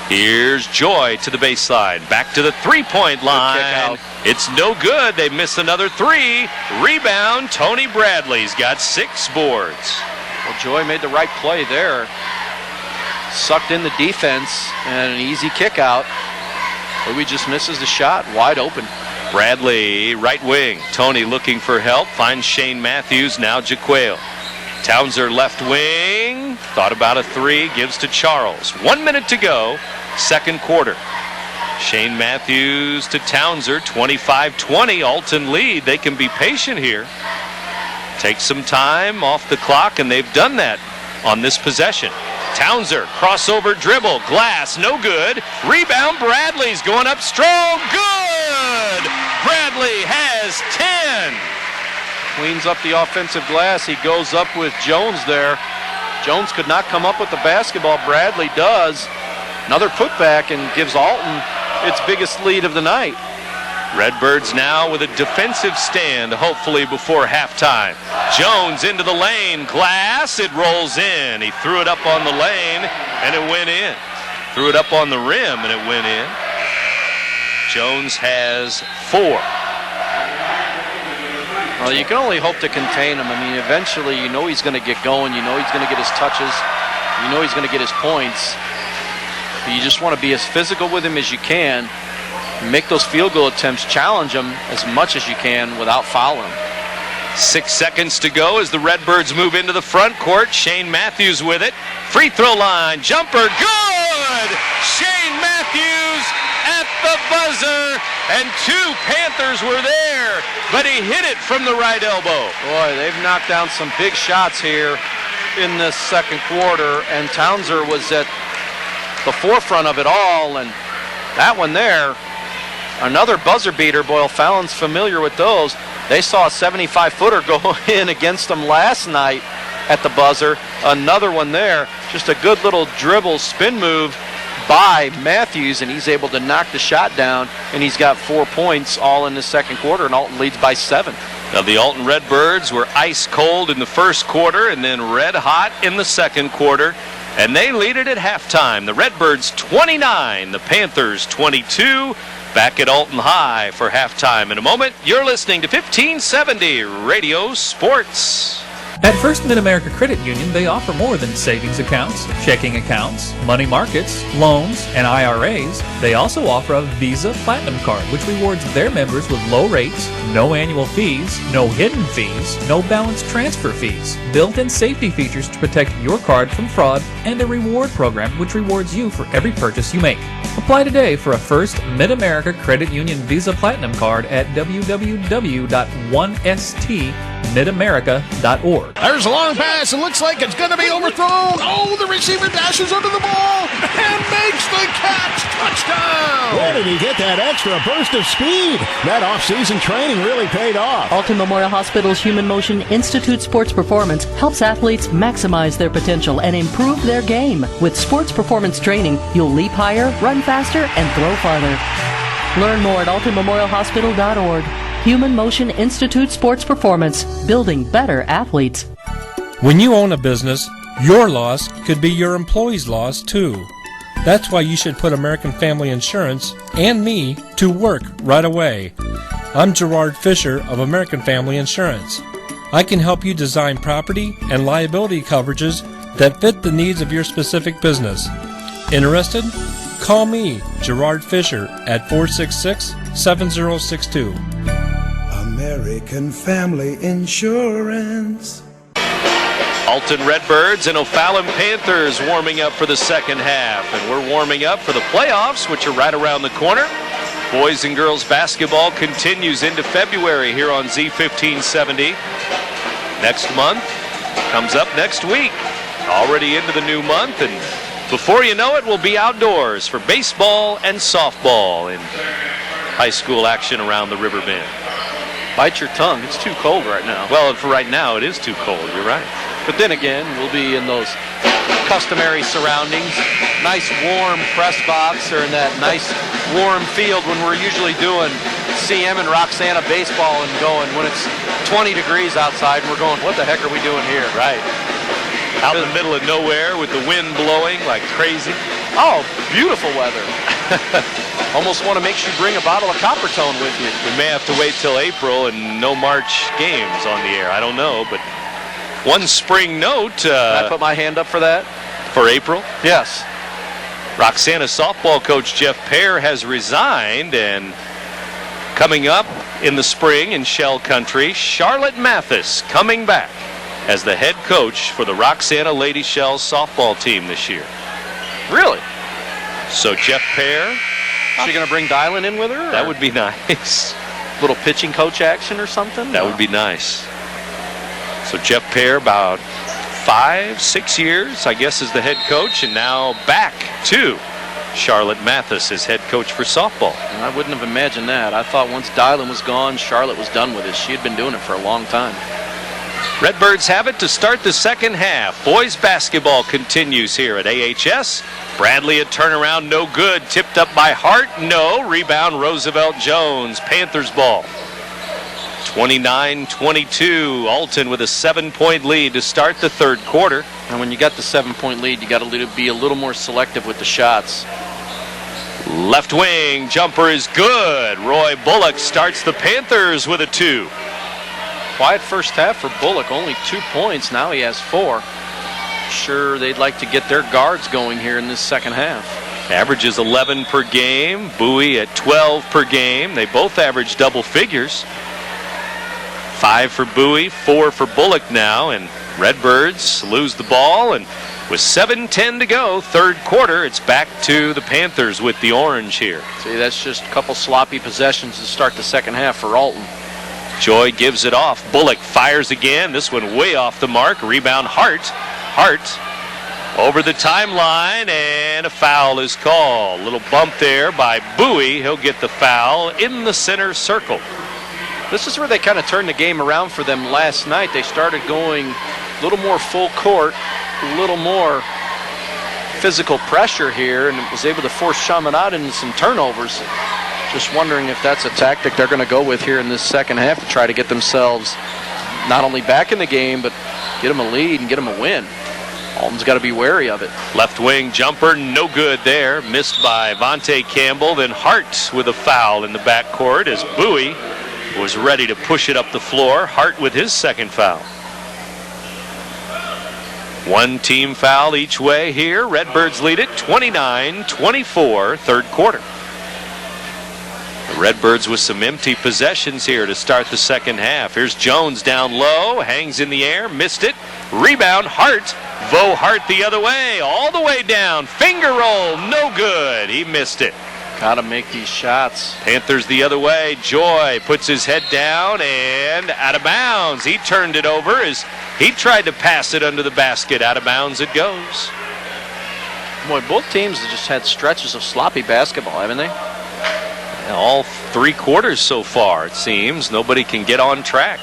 Here's Joy to the baseline. Back to the 3-point line. It's no good. They miss another 3. Rebound, Tony Bradley's got 6 boards. Well, Joy made the right play there. Sucked in the defense and an easy kick out. Louis just misses the shot. Wide open. Bradley, right wing. Tony looking for help. Finds Shane Matthews, now Jaquale. Townsend, left wing. Thought about a three. Gives to Charles. 1 minute to go. Second quarter. Shane Matthews to Townsend. 25-20. Alton lead. They can be patient here. Take some time off the clock, and they've done that on this possession. Townsend, crossover dribble, glass, no good. Rebound, Bradley's going up strong, good! Bradley has 10. Cleans up the offensive glass. He goes up with Jones there. Jones could not come up with the basketball. Bradley does. Another putback and gives Alton its biggest lead of the night. Redbirds now with a defensive stand, hopefully before halftime. Jones into the lane, glass, it rolls in. He threw it up on the lane, and it went in. Threw it up on the rim, and it went in. Jones has 4. Well, you can only hope to contain him. I mean, eventually, you know he's going to get going. You know he's going to get his touches. You know he's going to get his points. But you just want to be as physical with him as you can. Make those field goal attempts, challenge him as much as you can without fouling him. 6 seconds to go as the Redbirds move into the front court. Shane Matthews with it. Free throw line, jumper, good! Shane Matthews at the buzzer, and 2 Panthers were there, but he hit it from the right elbow. Boy, they've knocked down some big shots here in this second quarter, and Townsend was at the forefront of it all, and that one there, another buzzer beater. Boy, O'Fallon's familiar with those. They saw a 75-footer go in against them last night at the buzzer. Another one there. Just a good little dribble spin move by Matthews, and he's able to knock the shot down, and he's got 4 points all in the second quarter, and Alton leads by 7. Now the Alton Redbirds were ice cold in the first quarter and then red hot in the second quarter, and they lead it at halftime. The Redbirds 29, the Panthers 22. Back at Alton High for halftime in a moment. You're listening to 1570 Radio Sports. At First Mid-America Credit Union, they offer more than savings accounts, checking accounts, money markets, loans, and IRAs. They also offer a Visa Platinum Card, which rewards their members with low rates, no annual fees, no hidden fees, no balance transfer fees, built-in safety features to protect your card from fraud, and a reward program which rewards you for every purchase you make. Apply today for a First Mid-America Credit Union Visa Platinum Card at www.1stmidamerica.org. There's a long pass. It looks like it's going to be overthrown. Oh, the receiver dashes under the ball and makes the catch. Touchdown! Where did he get that extra burst of speed? That off-season training really paid off. Alton Memorial Hospital's Human Motion Institute Sports Performance helps athletes maximize their potential and improve their game. With sports performance training, you'll leap higher, run faster, and throw farther. Learn more at altonmemorialhospital.org. Human Motion Institute Sports Performance, building better athletes. When you own a business, your loss could be your employee's loss too. That's why you should put American Family Insurance and me to work right away. I'm Gerard Fisher of American Family Insurance. I can help you design property and liability coverages that fit the needs of your specific business. Interested? Call me, Gerard Fisher, at 466-7062. American Family Insurance. Alton Redbirds and O'Fallon Panthers warming up for the second half. And we're warming up for the playoffs, which are right around the corner. Boys and girls basketball continues into February here on Z1570. Next month comes up next week. Already into the new month, and before you know it, we'll be outdoors for baseball and softball in high school action around the River Bend. Bite your tongue. It's too cold right now. Well, for right now, it is too cold. You're right. But then again, we'll be in those customary surroundings. Nice warm press box, or in that nice warm field when we're usually doing CM and Roxana baseball and going when it's 20 degrees outside and we're going, what the heck are we doing here? Right. Out in the middle of nowhere with the wind blowing like crazy. Oh, beautiful weather. Almost want to make sure you bring a bottle of Coppertone with you. We may have to wait till April and no March games on the air. I don't know, but one spring note. Can I put my hand up for that? For April? Yes. Roxana softball coach Jeff Pear has resigned, and Coming up in the spring in Shell Country, Charlotte Mathis coming back as the head coach for the Roxana Lady Shells softball team this year. Really? So Jeff Pear. Is she going to bring Dylan in with her? That would be nice. Little pitching coach action or something? That would be nice. So Jeff Pear, about 5-6 years, I guess, as the head coach, and now back to Charlotte Mathis as head coach for softball. And I wouldn't have imagined that. I thought once Dylan was gone, Charlotte was done with it. She had been doing it for a long time. Redbirds have it to start the second half. Boys basketball continues here at AHS. Bradley, a turnaround, no good. Tipped up by Hart, no. Rebound, Roosevelt Jones. Panthers ball. 29-22. Alton with a 7-point lead to start the third quarter. And when you got the 7-point lead, you got to be a little more selective with the shots. Left wing jumper is good. Roy Bullock starts the Panthers with a 2. Quiet first half for Bullock, only 2 points. Now he has 4. Sure, they'd like to get their guards going here in this second half. Averages 11 per game. Bowie at 12 per game. They both average double figures. 5 for Bowie, 4 for Bullock now, and Redbirds lose the ball, and with 7:10 to go, third quarter, it's back to the Panthers with the orange here. See, that's just a couple sloppy possessions to start the second half for Alton. Joy gives it off. Bullock fires again. This one way off the mark. Rebound Hart. Hart over the timeline, and a foul is called. Little bump there by Bowie. He'll get the foul in the center circle. This is where they kind of turned the game around for them last night. They started going a little more full court, a little more physical pressure here, and was able to force Chaminade into some turnovers. Just wondering if that's a tactic they're going to go with here in this second half to try to get themselves not only back in the game, but get them a lead and get them a win. Alton's got to be wary of it. Left wing jumper, no good there. Missed by Vontae Campbell. Then Hart with a foul in the backcourt as Bowie was ready to push it up the floor. Hart with his second foul. One team foul each way here. Redbirds lead it 29-24, third quarter. The Redbirds with some empty possessions here to start the second half. Here's Jones down low, hangs in the air, missed it. Rebound, Hart. Vo Hart the other way, all the way down. Finger roll, no good. He missed it. Got to make these shots. Panthers the other way. Joy puts his head down and out of bounds. He turned it over as he tried to pass it under the basket. Out of bounds it goes. Boy, both teams have just had stretches of sloppy basketball, haven't they? All three quarters so far, it seems. Nobody can get on track.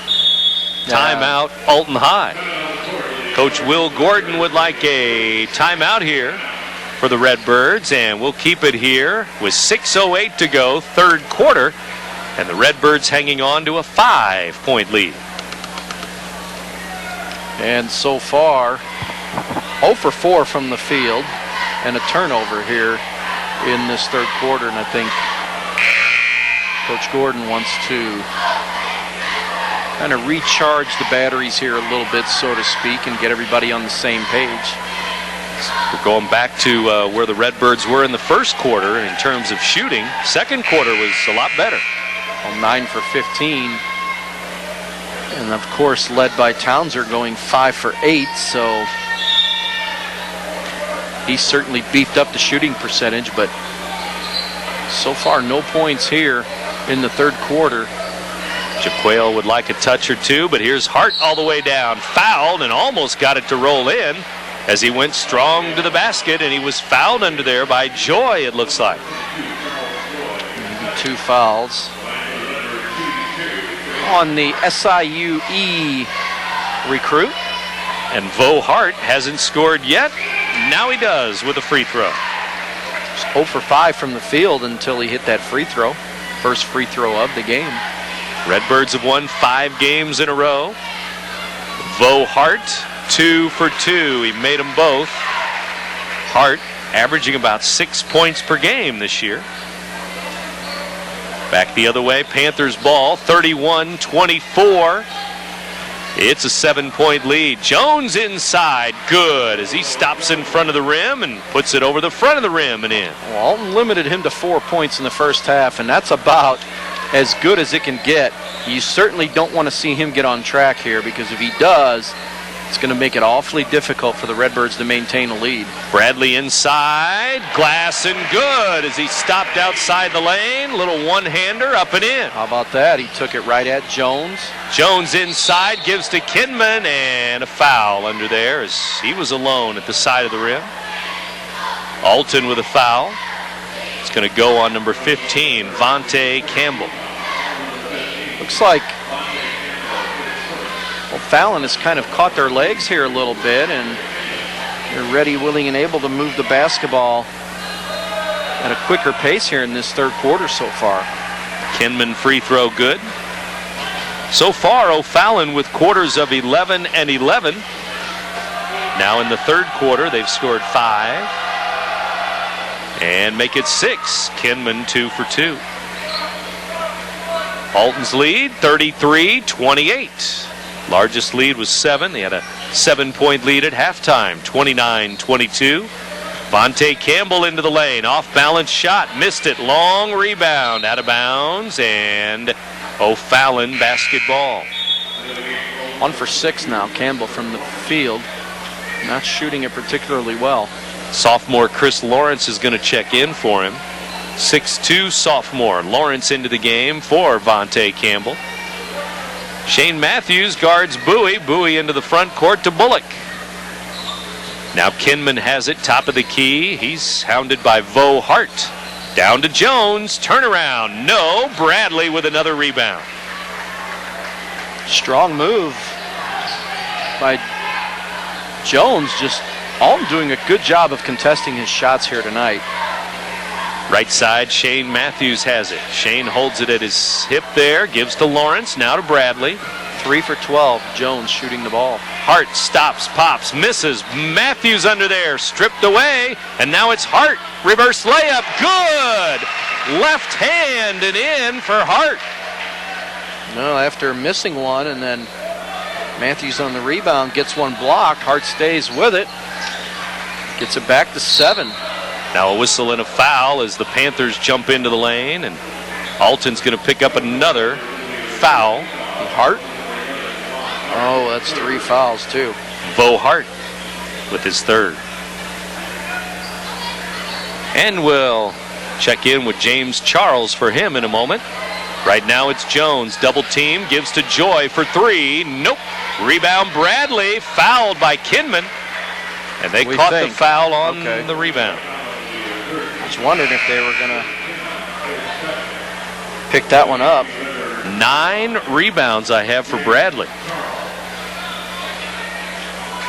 Timeout, Alton High. Coach Will Gordon would like a timeout here for the Redbirds, and we'll keep it here with 6:08 to go, third quarter, and the Redbirds hanging on to a 5-point lead. And so far, 0 for 4 from the field, and a turnover here in this third quarter, and I think Coach Gordon wants to kind of recharge the batteries here a little bit, so to speak, and get everybody on the same page. We're going back to where the Redbirds were in the first quarter in terms of shooting. Second quarter was a lot better. Well, 9 for 15. And, of course, led by Townser going 5 for 8. So he certainly beefed up the shooting percentage. But so far, no points here in the third quarter. Jaquale would like a touch or two, but here's Hart all the way down. Fouled and almost got it to roll in as he went strong to the basket, and he was fouled under there by Joy, it looks like. Maybe 2 fouls on the SIUE recruit. And Vo Hart hasn't scored yet. Now he does with a free throw. Just 0 for 5 from the field until he hit that free throw. First free throw of the game. Redbirds have won 5 games in a row. Vo Hart, 2 for 2. He made them both. Hart averaging about 6 points per game this year. Back the other way, Panthers ball, 31-24. It's a 7-point lead. Jones inside, good, as he stops in front of the rim and puts it over the front of the rim and in. Well, Alton limited him to 4 points in the first half, and that's about as good as it can get. You certainly don't want to see him get on track here, because if he does, it's going to make it awfully difficult for the Redbirds to maintain a lead. Bradley inside, glass and good as he stopped outside the lane. Little one-hander up and in. How about that? He took it right at Jones. Jones inside, gives to Kinman, and a foul under there as he was alone at the side of the rim. Alton with a foul. It's going to go on number 15, Vontae Campbell. Looks like O'Fallon has kind of caught their legs here a little bit, and they're ready, willing, and able to move the basketball at a quicker pace here in this third quarter so far. Kinman free throw good. So far, O'Fallon with quarters of 11 and 11. Now in the third quarter, they've scored 5 and make it 6. Kinman 2 for 2. Alton's lead, 33-28. Largest lead was 7. They had a 7-point lead at halftime, 29-22. Vontae Campbell into the lane, off-balance shot, missed it, long rebound, out of bounds, and O'Fallon basketball. 1 for 6 now, Campbell from the field. Not shooting it particularly well. Sophomore Chris Lawrence is going to check in for him. 6'2" sophomore. Lawrence into the game for Vontae Campbell. Shane Matthews guards Bowie. Bowie into the front court to Bullock. Now Kinman has it, top of the key. He's hounded by Vo Hart. Down to Jones. Turnaround. No. Bradley with another rebound. Strong move by Jones. Just Alton doing a good job of contesting his shots here tonight. Right side, Shane Matthews has it. Shane holds it at his hip there, gives to Lawrence, now to Bradley. 3 for 12, Jones shooting the ball. Hart stops, pops, misses. Matthews under there, stripped away, and now it's Hart. Reverse layup, good! Left hand and in for Hart. No, after missing one, and then Matthews on the rebound, gets one blocked. Hart stays with it. Gets it back to 7. Now a whistle and a foul as the Panthers jump into the lane, and Alton's going to pick up another foul. Hart? Oh, that's 3 fouls too. Vo Hart with his third. And we'll check in with James Charles for him in a moment. Right now it's Jones, double team, gives to Joy for 3. Nope. Rebound Bradley, fouled by Kinman. And they caught the foul on the rebound. I was wondering if they were going to pick that one up. 9 rebounds I have for Bradley.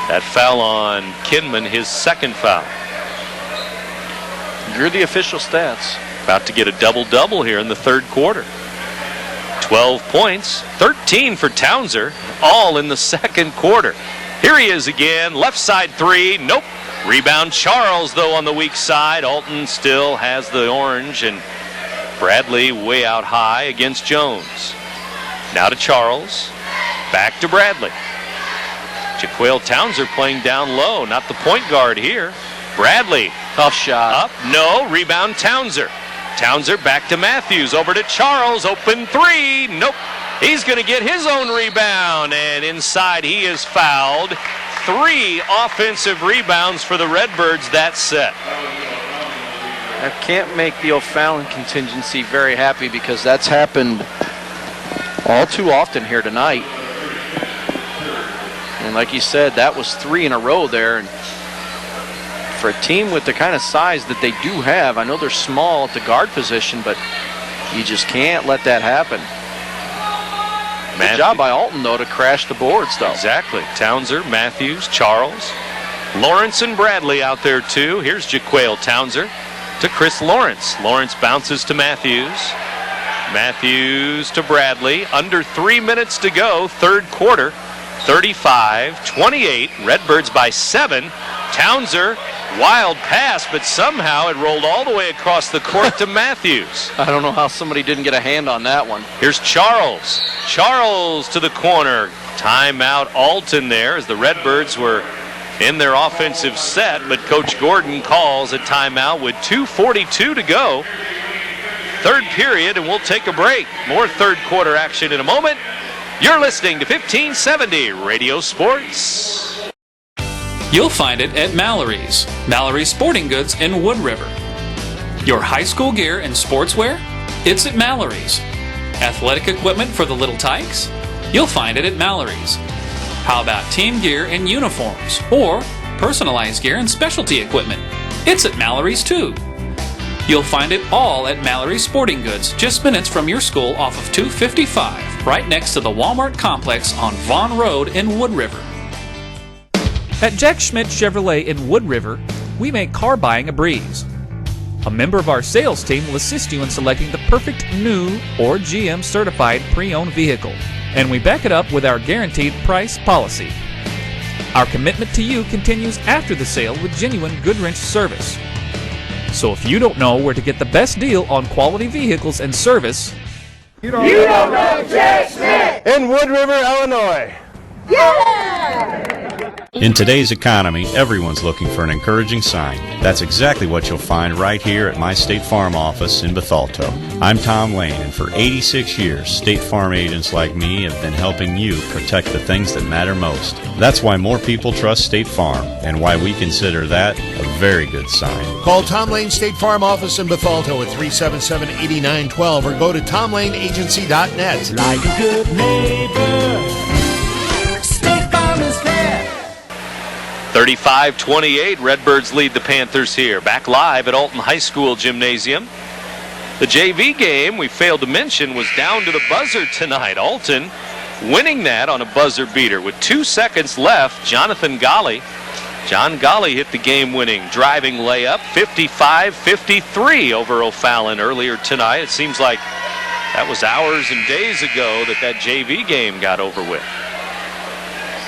That foul on Kinman, his second foul. You're the official stats. About to get a double-double here in the third quarter. 12 points, 13 for Townser, all in the second quarter. Here he is again, left side 3, nope. Rebound Charles, though, on the weak side. Alton still has the orange, and Bradley way out high against Jones. Now to Charles, back to Bradley. Jaquale Townser playing down low, not the point guard here. Bradley. Tough shot. Up, no, rebound Townser. Townser back to Matthews, over to Charles, open 3, nope. He's going to get his own rebound, and inside he is fouled. 3 offensive rebounds for the Redbirds that set. I can't make the O'Fallon contingency very happy, because that's happened all too often here tonight. And like you said, that was 3 in a row there. And for a team with the kind of size that they do have, I know they're small at the guard position, but you just can't let that happen. Good job by Alton, though, to crash the boards, though. Exactly. Townser, Matthews, Charles, Lawrence and Bradley out there, too. Here's Jaquale Townser to Chris Lawrence. Lawrence bounces to Matthews. Matthews to Bradley. Under 3 minutes to go, third quarter. 35-28. Redbirds by 7. Townser, wild pass, but somehow it rolled all the way across the court to Matthews. I don't know how somebody didn't get a hand on that one. Here's Charles. Charles to the corner. Timeout Alton there as the Redbirds were in their offensive set, but Coach Gordon calls a timeout with 2:42 to go. third period, and we'll take a break. More third quarter action in a moment. You're listening to 1570 Radio Sports. You'll find it at Mallory's. Mallory's Sporting Goods in Wood River. Your high school gear and sportswear? It's at Mallory's. Athletic equipment for the little tykes? You'll find it at Mallory's. How about team gear and uniforms? Or personalized gear and specialty equipment? It's at Mallory's too. You'll find it all at Mallory's Sporting Goods, just minutes from your school off of 255, right next to the Walmart complex on Vaughn Road in Wood River. At Jack Schmidt Chevrolet in Wood River, we make car buying a breeze. A member of our sales team will assist you in selecting the perfect new or GM certified pre-owned vehicle, and we back it up with our guaranteed price policy. Our commitment to you continues after the sale with genuine Goodwrench service. So if you don't know where to get the best deal on quality vehicles and service, You don't know Jack Schmidt! In Wood River, Illinois. In today's economy, everyone's looking for an encouraging sign. That's exactly what you'll find right here at my State Farm office in Bethalto. I'm Tom Lane, and for 86 years, State Farm agents like me have been helping you protect the things that matter most. That's why more people trust State Farm, and why we consider that a very good sign. Call Tom Lane State Farm office in Bethalto at 377-8912 or go to tomlaneagency.net. Like a good neighbor, State Farm is there. 35-28, Redbirds lead the Panthers here. Back live at Alton High School Gymnasium. The JV game, we failed to mention, was down to the buzzer tonight. Alton winning that on a buzzer beater. With 2 seconds left, John Golly hit the game-winning driving layup, 55-53 over O'Fallon earlier tonight. It seems like that was hours and days ago that JV game got over with.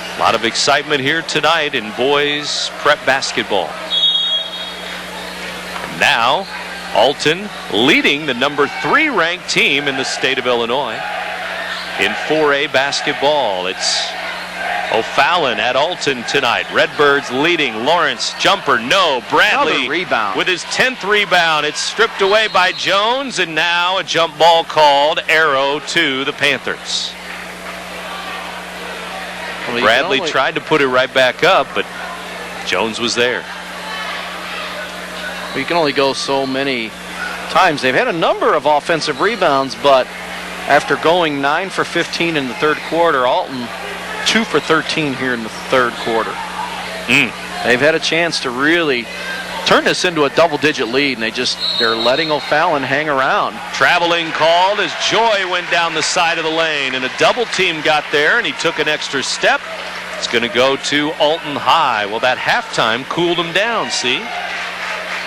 A lot of excitement here tonight in boys prep basketball. And now, Alton leading the number 3 ranked team in the state of Illinois in 4A basketball. It's O'Fallon at Alton tonight. Redbirds leading. Lawrence, jumper, no. Bradley Another rebound. with his 10th rebound. It's stripped away by Jones, and now a jump ball called, arrow to the Panthers. Well, Bradley tried to put it right back up, but Jones was there. You can only go so many times. They've had a number of offensive rebounds, but after going 9 for 15 in the third quarter, Alton 2 for 13 here in the third quarter. They've had a chance to really turn this into a double-digit lead, and they're letting O'Fallon hang around. Traveling called as Joy went down the side of the lane, and a double team got there, and he took an extra step. It's going to go to Alton High. Well, that halftime cooled them down, see?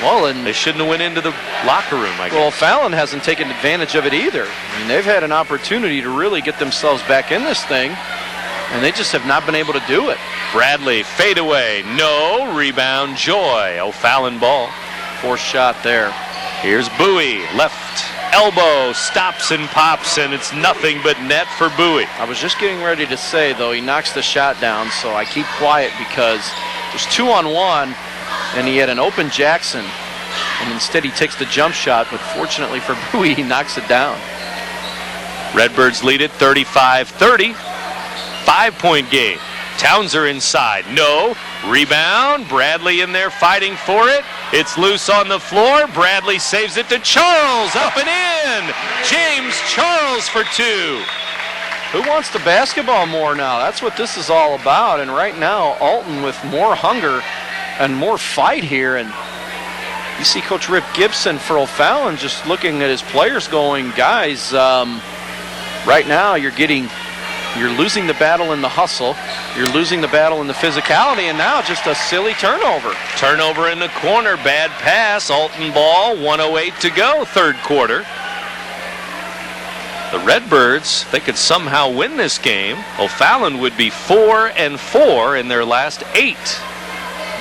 Well, and they shouldn't have went into the locker room, I guess. Well, O'Fallon hasn't taken advantage of it either. I mean, they've had an opportunity to really get themselves back in this thing, and they just have not been able to do it. Bradley, fadeaway, no. Rebound, Joy. O'Fallon ball. Forced shot there. Here's Bowie, left elbow, stops and pops, and it's nothing but net for Bowie. I was just getting ready to say, though, he knocks the shot down, so I keep quiet because there's 2-on-1, and he had an open Jackson, and instead he takes the jump shot, but fortunately for Bowie, he knocks it down. Redbirds lead it 35-30. 5-point game. Townser inside. No. Rebound. Bradley in there fighting for it. It's loose on the floor. Bradley saves it to Charles. Up and in. James Charles for 2. Who wants the basketball more now? That's what this is all about. And right now, Alton with more hunger and more fight here. And you see Coach Rip Gibson for O'Fallon just looking at his players going, guys, right now you're losing the battle in the hustle. You're losing the battle in the physicality, and now just a silly turnover. Turnover in the corner, bad pass. Alton ball, 1:08 to go, third quarter. The Redbirds, they could somehow win this game. O'Fallon would be 4-4 in their last 8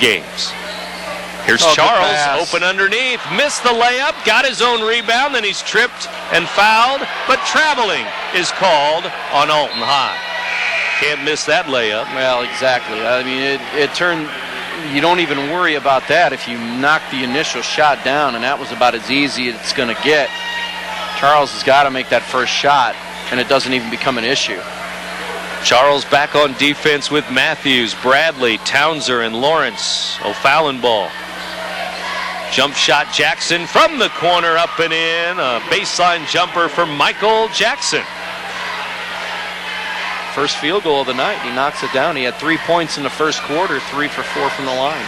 games. Here's Charles, open underneath, missed the layup, got his own rebound, then he's tripped and fouled, but traveling is called on Alton High. Can't miss that layup. Well, exactly. I mean, it turned, you don't even worry about that if you knock the initial shot down, and that was about as easy as it's going to get. Charles has got to make that first shot, and it doesn't even become an issue. Charles back on defense with Matthews, Bradley, Townser, and Lawrence. O'Fallon ball. Jump shot Jackson from the corner, up and in. A baseline jumper for Michael Jackson. First field goal of the night. He knocks it down. He had 3 points in the first quarter, 3 for 4 from the line.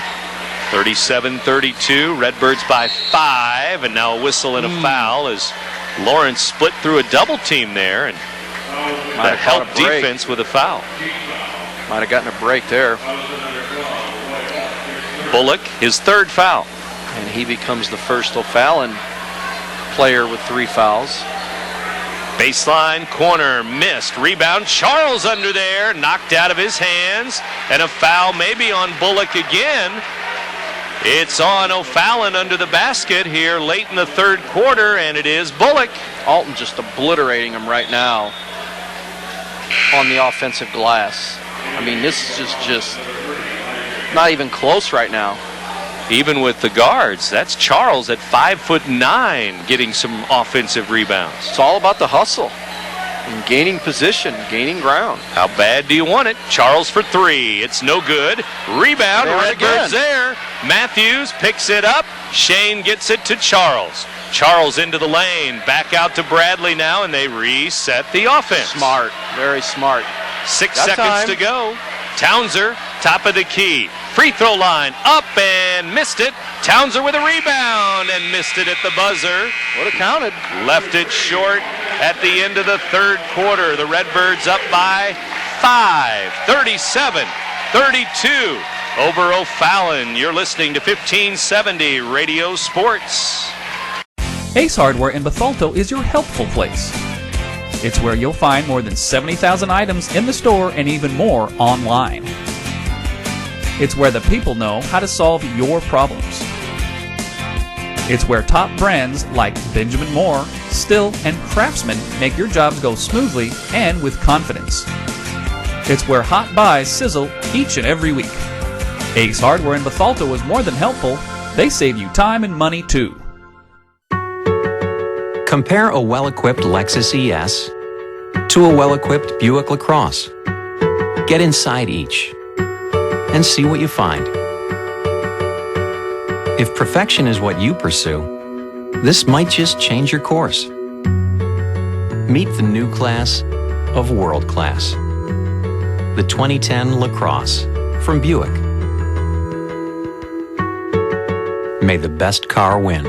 37-32, Redbirds by 5, and now a whistle and a foul as Lawrence split through a double team there, and that helped defense with a foul. Might have gotten a break there. Bullock, his third foul. And he becomes the first O'Fallon player with 3 fouls. Baseline, corner, missed. Rebound, Charles under there, knocked out of his hands. And a foul maybe on Bullock again. It's on O'Fallon under the basket here late in the third quarter, and it is Bullock. Alton just obliterating him right now on the offensive glass. I mean, this is just not even close right now. Even with the guards, that's Charles at 5'9", getting some offensive rebounds. It's all about the hustle and gaining position, gaining ground. How bad do you want it? Charles for 3. It's no good. Rebound, Redbirds there. Matthews picks it up. Shane gets it to Charles. Charles into the lane. Back out to Bradley now, and they reset the offense. Smart. Very smart. 6 seconds to go. Townser, top of the key. Free throw line, up and missed it. Townser with a rebound and missed it at the buzzer. Would have counted. Left it short at the end of the third quarter. The Redbirds up by 5, 37-32 over O'Fallon. You're listening to 1570 Radio Sports. Ace Hardware in Bethalto is your helpful place. It's where you'll find more than 70,000 items in the store and even more online. It's where the people know how to solve your problems. It's where top brands like Benjamin Moore, Still, and Craftsman make your jobs go smoothly and with confidence. It's where hot buys sizzle each and every week. Ace Hardware in Bethalto is more than helpful. They save you time and money too. Compare a well-equipped Lexus ES to a well-equipped Buick LaCrosse. Get inside each and see what you find. If perfection is what you pursue, this might just change your course. Meet the new class of world class. The 2010 LaCrosse from Buick. May the best car win.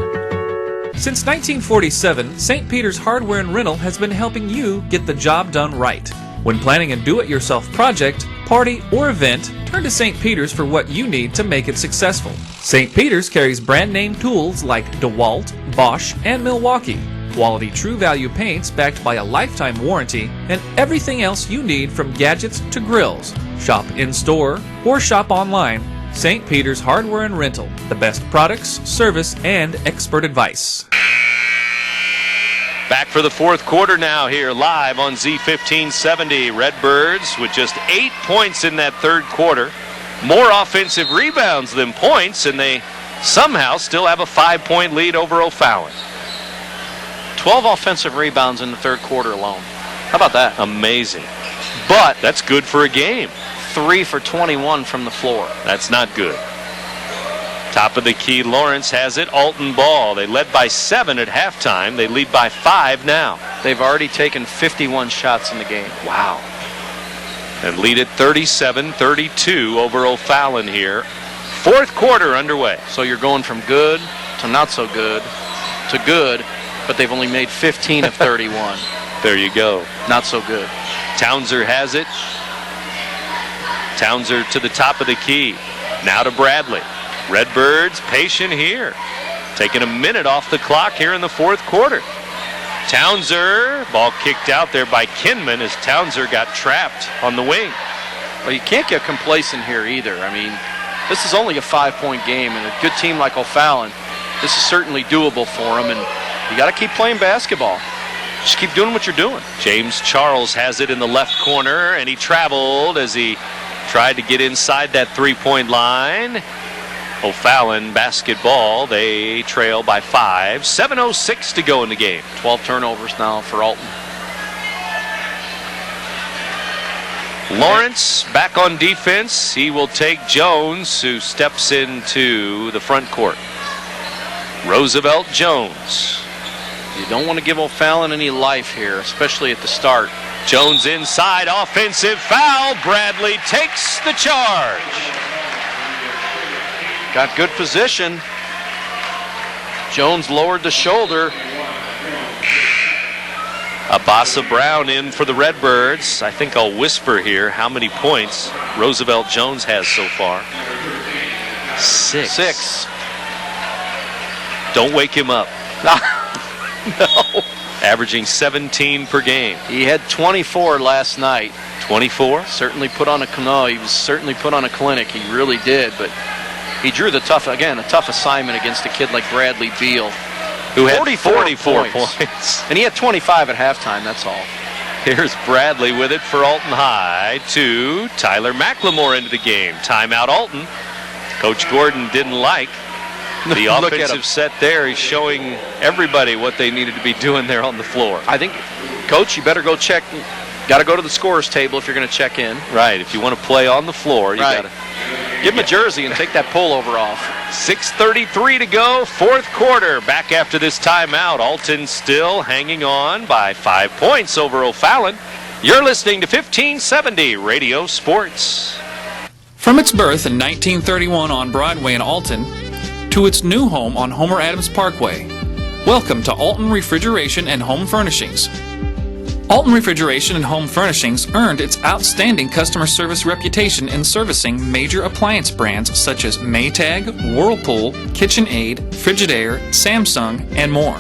Since 1947, St. Peter's Hardware and Rental has been helping you get the job done right. When planning a do-it-yourself project, party, or event, turn to St. Peter's for what you need to make it successful. St. Peter's carries brand-name tools like DeWalt, Bosch, and Milwaukee, quality True Value paints backed by a lifetime warranty, and everything else you need from gadgets to grills. Shop in-store or shop online. St. Peter's Hardware and Rental, the best products, service, and expert advice. Back for the fourth quarter now here live on Z1570. Redbirds with just 8 points in that third quarter. More offensive rebounds than points, and they somehow still have a 5-point lead over O'Fallon. 12 offensive rebounds in the third quarter alone. How about that? Amazing. But that's good for a game. 3 for 21 from the floor. That's not good. Top of the key, Lawrence has it. Alton ball. They led by 7 at halftime. They lead by 5 now. They've already taken 51 shots in the game. Wow. And lead at 37-32 over O'Fallon here. Fourth quarter underway. So you're going from good to not so good to good, but they've only made 15 of 31. There you go. Not so good. Townser has it. Townser to the top of the key. Now to Bradley. Redbirds patient here. Taking a minute off the clock here in the fourth quarter. Townser, ball kicked out there by Kinman as Townser got trapped on the wing. Well, you can't get complacent here either. I mean, this is only a 5-point game, and a good team like O'Fallon, this is certainly doable for them, and you got to keep playing basketball. Just keep doing what you're doing. James Charles has it in the left corner, and he traveled as he tried to get inside that three-point line. O'Fallon basketball. They trail by 5. 7:06 to go in the game. 12 turnovers now for Alton. Lawrence back on defense. He will take Jones, who steps into the front court. Roosevelt Jones. You don't want to give O'Fallon any life here, especially at the start. Jones inside, offensive foul. Bradley takes the charge. Got good position. Jones lowered the shoulder. Abasa Brown in for the Redbirds. I think I'll whisper here how many points Roosevelt Jones has so far. 6. Don't wake him up. No. Averaging 17 per game. He had 24 last night. 24? Certainly put on he was certainly put on a clinic. He really did, but he drew a tough assignment against a kid like Bradley Beal, who had 44 points. And he had 25 at halftime, that's all. Here's Bradley with it for Alton High to Tyler McLemore into the game. Timeout Alton. Coach Gordon didn't like the offensive set there. He's showing everybody what they needed to be doing there on the floor. I think, Coach, you better go check. Got to go to the scorer's table if you're going to check in. Right. If you want to play on the floor, you got to give him a jersey and take that pullover off. 6:33 to go, fourth quarter. Back after this timeout. Alton still hanging on by 5 points over O'Fallon. You're listening to 1570 Radio Sports. From its birth in 1931 on Broadway in Alton to its new home on Homer Adams Parkway, welcome to Alton Refrigeration and Home Furnishings. Alton Refrigeration and Home Furnishings earned its outstanding customer service reputation in servicing major appliance brands such as Maytag, Whirlpool, KitchenAid, Frigidaire, Samsung, and more.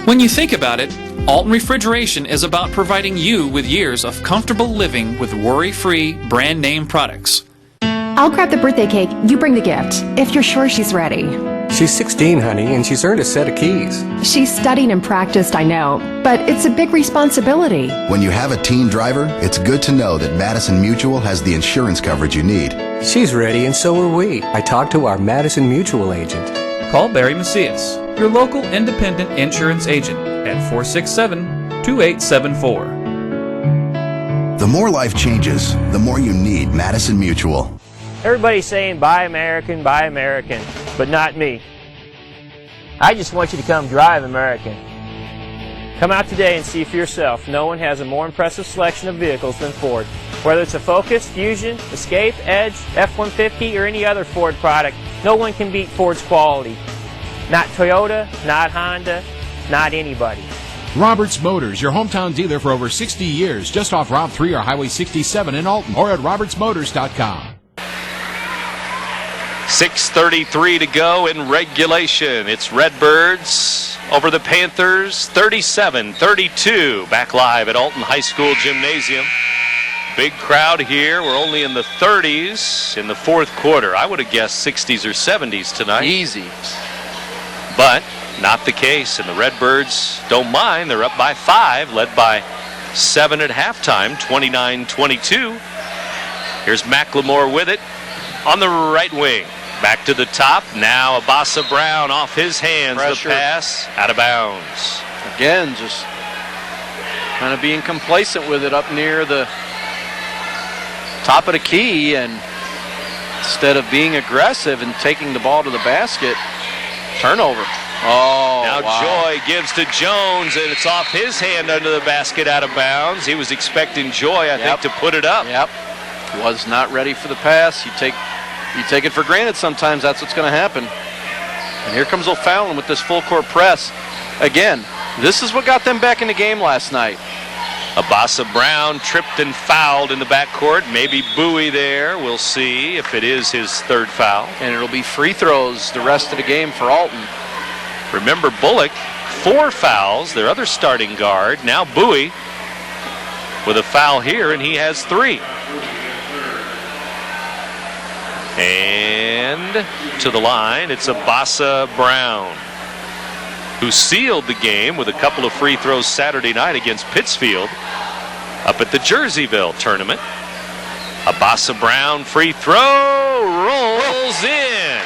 When you think about it, Alton Refrigeration is about providing you with years of comfortable living with worry-free brand name products. I'll grab the birthday cake, you bring the gift, if you're sure she's ready. She's 16, honey, and she's earned a set of keys. She's studied and practiced, I know, but it's a big responsibility. When you have a teen driver, it's good to know that Madison Mutual has the insurance coverage you need. She's ready, and so are we. I talked to our Madison Mutual agent. Call Barry Macias, your local independent insurance agent, at 467-2874. The more life changes, the more you need Madison Mutual. Everybody's saying buy American, but not me. I just want you to come drive American. Come out today and see for yourself. No one has a more impressive selection of vehicles than Ford. Whether it's a Focus, Fusion, Escape, Edge, F-150, or any other Ford product, no one can beat Ford's quality. Not Toyota, not Honda, not anybody. Roberts Motors, your hometown dealer for over 60 years, just off Route 3 or Highway 67 in Alton, or at RiverBender.com. 6:33 to go in regulation. It's Redbirds over the Panthers, 37-32. Back live at Alton High School Gymnasium. Big crowd here. We're only in the 30s in the fourth quarter. I would have guessed 60s or 70s tonight. Easy. But not the case, and the Redbirds don't mind. They're up by 5, led by 7 at halftime, 29-22. Here's McLemore with it on the right wing. Back to the top. Now Abasa Brown off his hands. Pressure. The pass out of bounds. Again, just kind of being complacent with it up near the top of the key, and instead of being aggressive and taking the ball to the basket, turnover. Oh, now wow. Joy gives to Jones, and it's off his hand under the basket out of bounds. He was expecting Joy, I think, to put it up. Yep. Was not ready for the pass. You take it for granted sometimes. That's what's going to happen. And here comes O'Fallon with this full court press. Again, this is what got them back in the game last night. Abasa Brown tripped and fouled in the backcourt. Maybe Bowie there. We'll see if it is his third foul. And it'll be free throws the rest of the game for Alton. Remember Bullock, 4 fouls, their other starting guard. Now Bowie with a foul here, and he has 3. And to the line, it's Abasa Brown, who sealed the game with a couple of free throws Saturday night against Pittsfield up at the Jerseyville tournament. Abasa Brown free throw rolls in.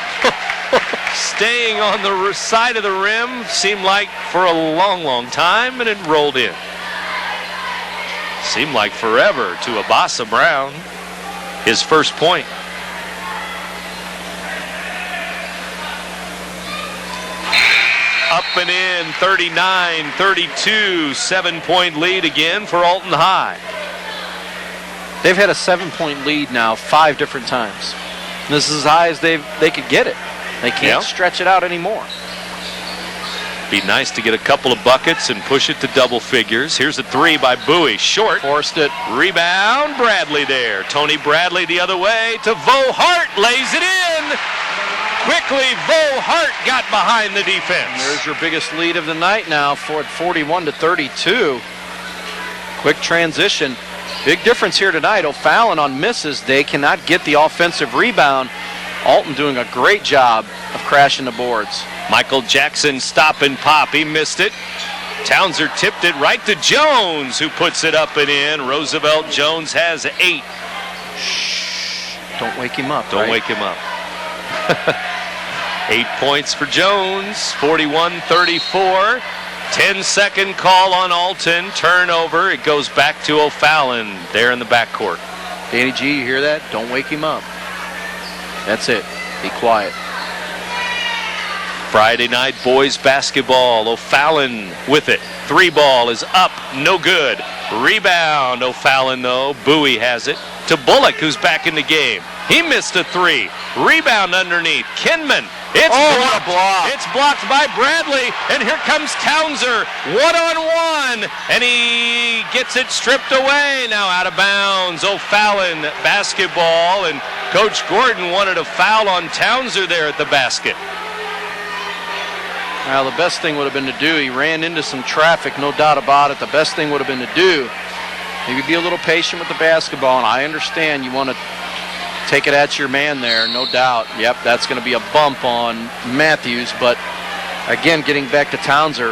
staying on the side of the rim, seemed like for a long, long time, and it rolled in. Seemed like forever to Abasa Brown, his first point. Up and in, 39-32, 7-point lead again for Alton High. They've had a 7-point lead now 5 different times. This is as high as they could get it. They can't stretch it out anymore. Be nice to get a couple of buckets and push it to double figures. Here's a 3 by Bowie. Short. Forced it. Rebound. Bradley there. Tony Bradley the other way to Vo Hart. Lays it in. Quickly, Vo Hart got behind the defense. And there's your biggest lead of the night now for 41-32. Quick transition. Big difference here tonight. O'Fallon on misses. They cannot get the offensive rebound. Alton doing a great job of crashing the boards. Michael Jackson stop and pop. He missed it. Townser tipped it right to Jones, who puts it up and in. Roosevelt Jones has 8. Shh. Don't wake him up. Don't wake him up. 8 points for Jones. 41-34. 10-second call on Alton. Turnover. It goes back to O'Fallon there in the backcourt. Danny G, you hear that? Don't wake him up. That's it. Be quiet. Friday night boys basketball. O'Fallon with it. 3 ball is up. No good. Rebound. O'Fallon, though. Bowie has it to Bullock, who's back in the game. He missed a 3. Rebound underneath. Kinman. It's blocked. What a block. It's blocked by Bradley. And here comes Townser. 1-on-1. And he gets it stripped away. Now out of bounds. O'Fallon basketball. And Coach Gordon wanted a foul on Townser there at the basket. Well, the best thing would have been to do, he ran into some traffic, no doubt about it. The best thing would have been to do, maybe be a little patient with the basketball. And I understand you want to take it at your man there, no doubt. Yep, that's going to be a bump on Matthews. But again, getting back to Townser,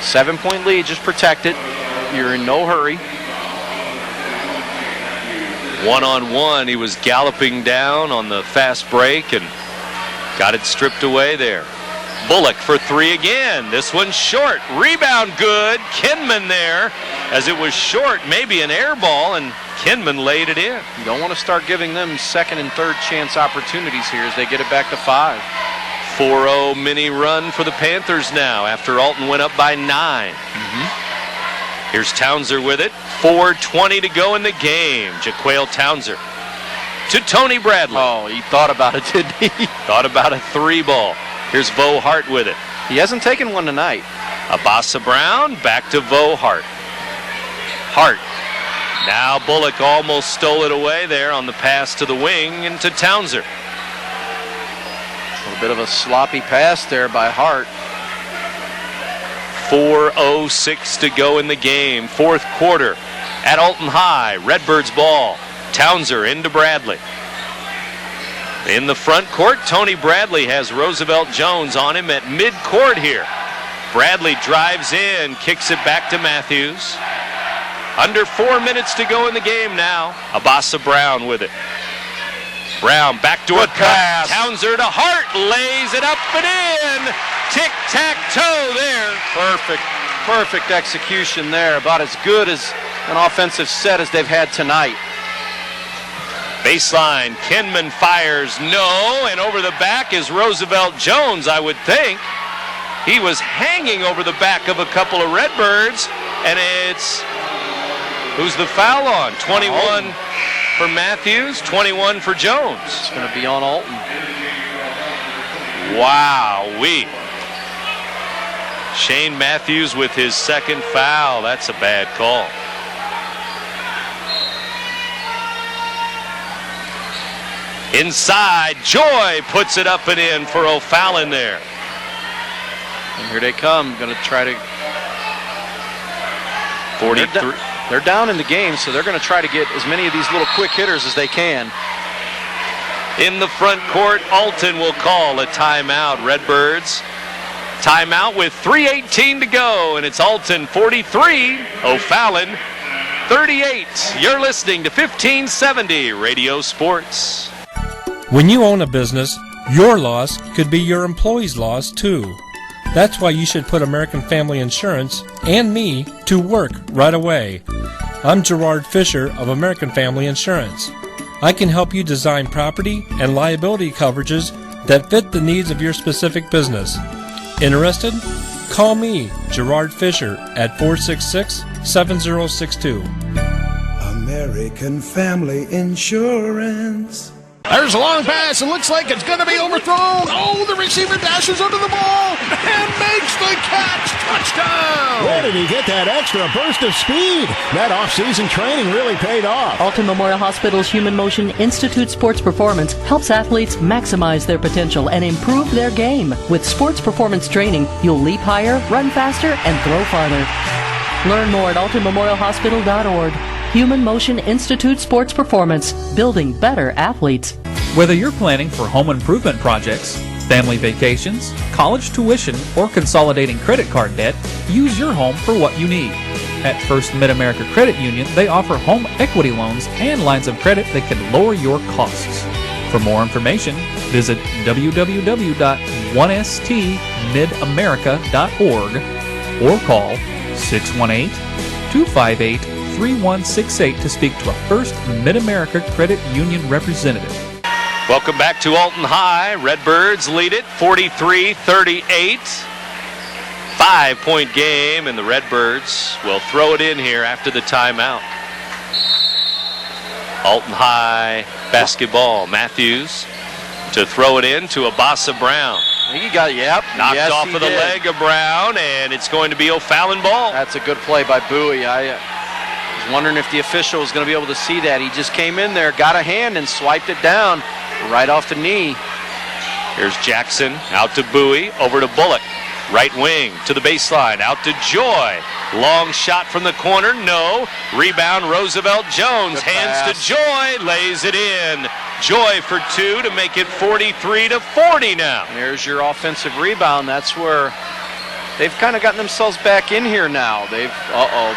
7-point lead, just protect it. You're in no hurry. 1-on-1, he was galloping down on the fast break and got it stripped away there. Bullock for 3 again. This one's short. Rebound good. Kinman there. As it was short, maybe an air ball, and Kinman laid it in. You don't want to start giving them second and third chance opportunities here as they get it back to 5. 4-0 mini run for the Panthers now after Alton went up by 9. Here's Townser with it. 4:20 to go in the game. Jaquale Townser to Tony Bradley. Oh, he thought about it, didn't he? Thought about a 3 ball. Here's Vo Hart with it. He hasn't taken one tonight. Abasa Brown back to Vo Hart. Hart. Now Bullock almost stole it away there on the pass to the wing and to Townser. A little bit of a sloppy pass there by Hart. 4:06 to go in the game. 4th quarter at Alton High. Redbirds ball. Townser into Bradley. In the front court, Tony Bradley has Roosevelt Jones on him at mid-court here. Bradley drives in, kicks it back to Matthews. Under 4 minutes to go in the game now. Abasa Brown with it. Brown, backdoor pass. Townser to Hart, lays it up and in. Tic-tac-toe there. Perfect execution there. About as good as an offensive set as they've had tonight. Baseline, Kinman fires, no, and over the back is Roosevelt Jones, I would think. He was hanging over the back of a couple of Redbirds, and it's, who's the foul on? 21 for Matthews, 21 for Jones. It's going to be on Alton. Wow-wee. Shane Matthews with his 2nd foul. That's a bad call. Inside, Joy puts it up and in for O'Fallon there. And here they come, going to try to... 43. They're down in the game, so they're going to try to get as many of these little quick hitters as they can. In the front court, Alton will call a timeout. Redbirds, timeout with 3:18 to go, and it's Alton 43, O'Fallon 38. You're listening to 1570 Radio Sports. When you own a business, Your loss could be your employee's loss, too. That's why you should put American Family Insurance and me to work right away. I'm Gerard Fisher of American Family Insurance. I can help you design property and liability coverages that fit the needs of your specific business. Interested? Call me, Gerard Fisher, at 466-7062. American Family Insurance. There's a long pass. It looks like it's going to be overthrown. Oh, the receiver dashes under the ball and makes the catch. Touchdown! Where did he get that extra burst of speed? That off-season training really paid off. Alton Memorial Hospital's Human Motion Institute Sports Performance helps athletes maximize their potential and improve their game. With sports performance training, you'll leap higher, run faster, and throw farther. Learn more at altonmemorialhospital.org. Human Motion Institute Sports Performance, building better athletes. Whether you're planning for home improvement projects, family vacations, college tuition, or consolidating credit card debt, use your home for what you need. At First Mid-America Credit Union, they offer home equity loans and lines of credit that can lower your costs. For more information, visit www.1stmidamerica.org or call 618-258-3168 to speak to a First Mid-America Credit Union representative. Welcome back to Alton High. Redbirds lead it 43-38. 5-point game, and the Redbirds will throw it in here after the timeout. Alton High basketball. Matthews to throw it in to Abasa Brown. He got, knocked off of the leg of Brown, and it's going to be O'Fallon ball. That's a good play by Bowie. I was wondering if the official was going to be able to see that. He just came in there, got a hand, and swiped it down right off the knee. Here's Jackson out to Bowie, over to Bullock. Right wing to the baseline, out to Joy. Long shot from the corner, no. Rebound, Roosevelt Jones, hands to Joy, lays it in. Joy for two to make it 43-40 now. There's your offensive rebound. That's where they've kind of gotten themselves back in here now. They've,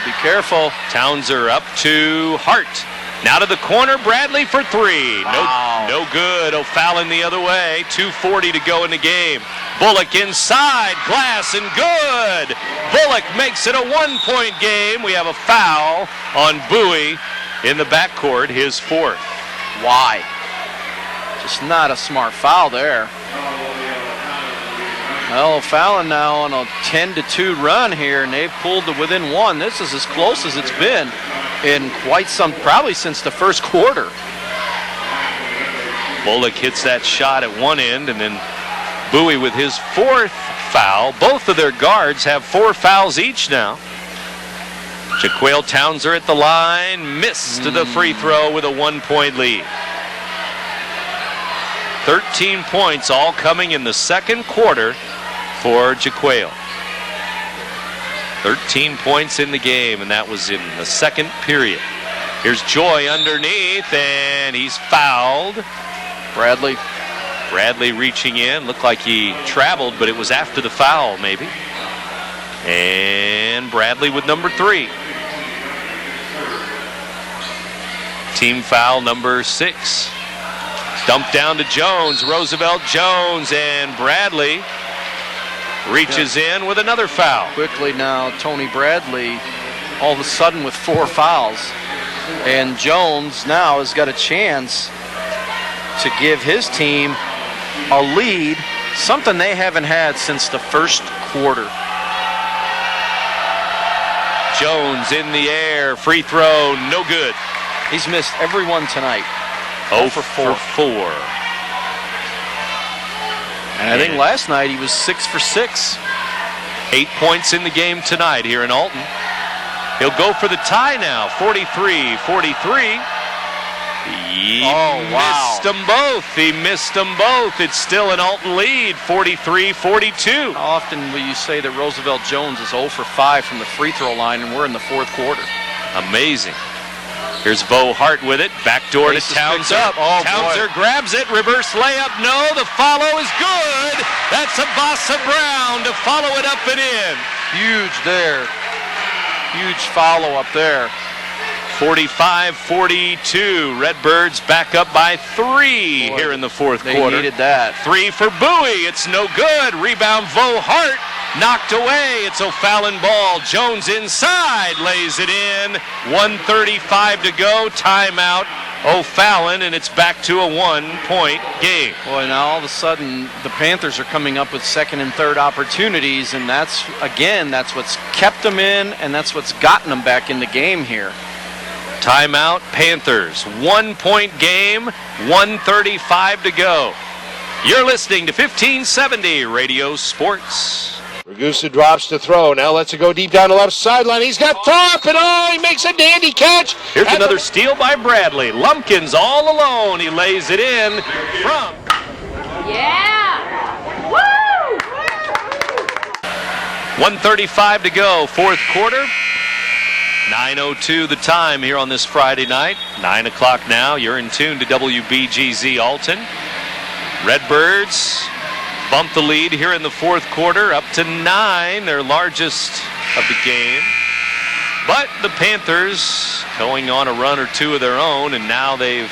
be careful. Townsend up to Hart. Now to the corner, Bradley for three. Wow. No good. O'Fallon the other way. 2:40 to go in the game. Bullock inside, glass and good. Bullock makes it a 1-point game. We have a foul on Bowie in the backcourt, his fourth. Why? Just not a smart foul there. Well, O'Fallon now on a 10-2 run here, and they've pulled to within one. This is as close as it's been in quite some, probably since the first quarter. Bullock hits that shot at one end, and then Bowie with his fourth foul. Both of their guards have 4 fouls each now. Jaquale Townsend at the line, missed the free throw with a 1-point lead. 13 points all coming in the second quarter for Jaquale. 13 points in the game, and that was in the second period. Here's Joy underneath, and he's fouled. Bradley reaching in. Looked like he traveled, but it was after the foul, maybe. And Bradley with number 3. Team foul number 6. Dumped down to Jones. Roosevelt Jones, and Bradley reaches in with another foul. Quickly now, Tony Bradley all of a sudden with 4 fouls. And Jones now has got a chance to give his team a lead, something they haven't had since the first quarter. Jones in the air, free throw, no good. He's missed every one tonight. 0 for 4. And I think last night he was 6 for 6. 8 points in the game tonight here in Alton. He'll go for the tie now, 43-43. He missed them both. It's still an Alton lead, 43-42. How often will you say that Roosevelt Jones is 0 for 5 from the free throw line and we're in the fourth quarter? Amazing. Here's Bo Hart with it. Backdoor to Townsend. Townsend grabs it. Reverse layup. No, the follow is good. That's Abasa Brown to follow it up and in. Huge there. Huge follow up there. 45-42. Redbirds back up by 3 here in the fourth quarter. They needed that. 3 for Bowie. It's no good. Rebound, Vo Hart. Knocked away. It's O'Fallon ball. Jones inside. Lays it in. 1:35 to go. Timeout. O'Fallon, and it's back to a 1-point game. Boy, now all of a sudden the Panthers are coming up with second and third opportunities, and that's what's kept them in, and that's what's gotten them back in the game here. Timeout, Panthers. 1-point game, 1:35 to go. You're listening to 1570 Radio Sports. Ragusa drops to throw. Now lets it go deep down the left sideline. He's got Thorpe, and he makes a dandy catch. Here's another steal by Bradley. Lumpkins all alone. He lays it in from. Yeah! Woo! 1:35 to go, fourth quarter. 9:02 the time here on this Friday night. 9 o'clock now. You're in tune to WBGZ Alton. Redbirds bump the lead here in the fourth quarter up to 9, their largest of the game. But the Panthers going on a run or two of their own, and now they've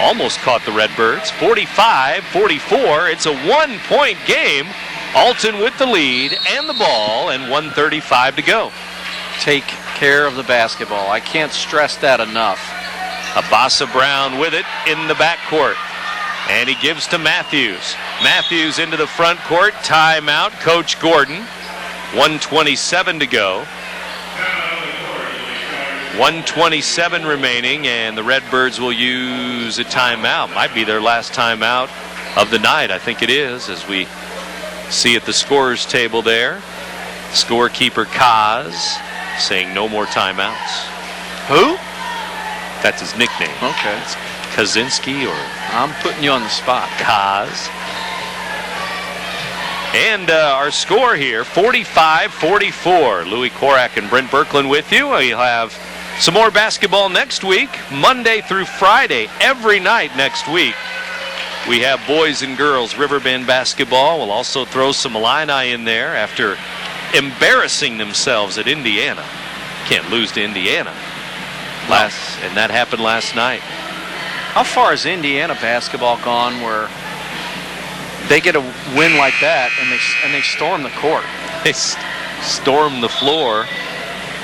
almost caught the Redbirds. 45-44. It's a 1-point game. Alton with the lead and the ball, and 1:35 to go. Take care of the basketball. I can't stress that enough. Abasa Brown with it in the backcourt. And he gives to Matthews. Matthews into the front court. Timeout, Coach Gordon. 1:27 to go. 1:27 remaining, and the Redbirds will use a timeout. Might be their last timeout of the night. I think it is, as we see at the scorer's table there. Scorekeeper Kaz saying no more timeouts. Who? That's his nickname. Okay. It's Kaczynski, or I'm putting you on the spot. Kaz. And our score here, 45-44. Louis Korak and Brent Birkeland with you. We'll have some more basketball next week, Monday through Friday, every night next week. We have boys and girls Riverbend basketball. We'll also throw some Illini in there after embarrassing themselves at Indiana. Can't lose to Indiana. And that happened last night. How far has Indiana basketball gone where they get a win like that and they storm the court? They storm the floor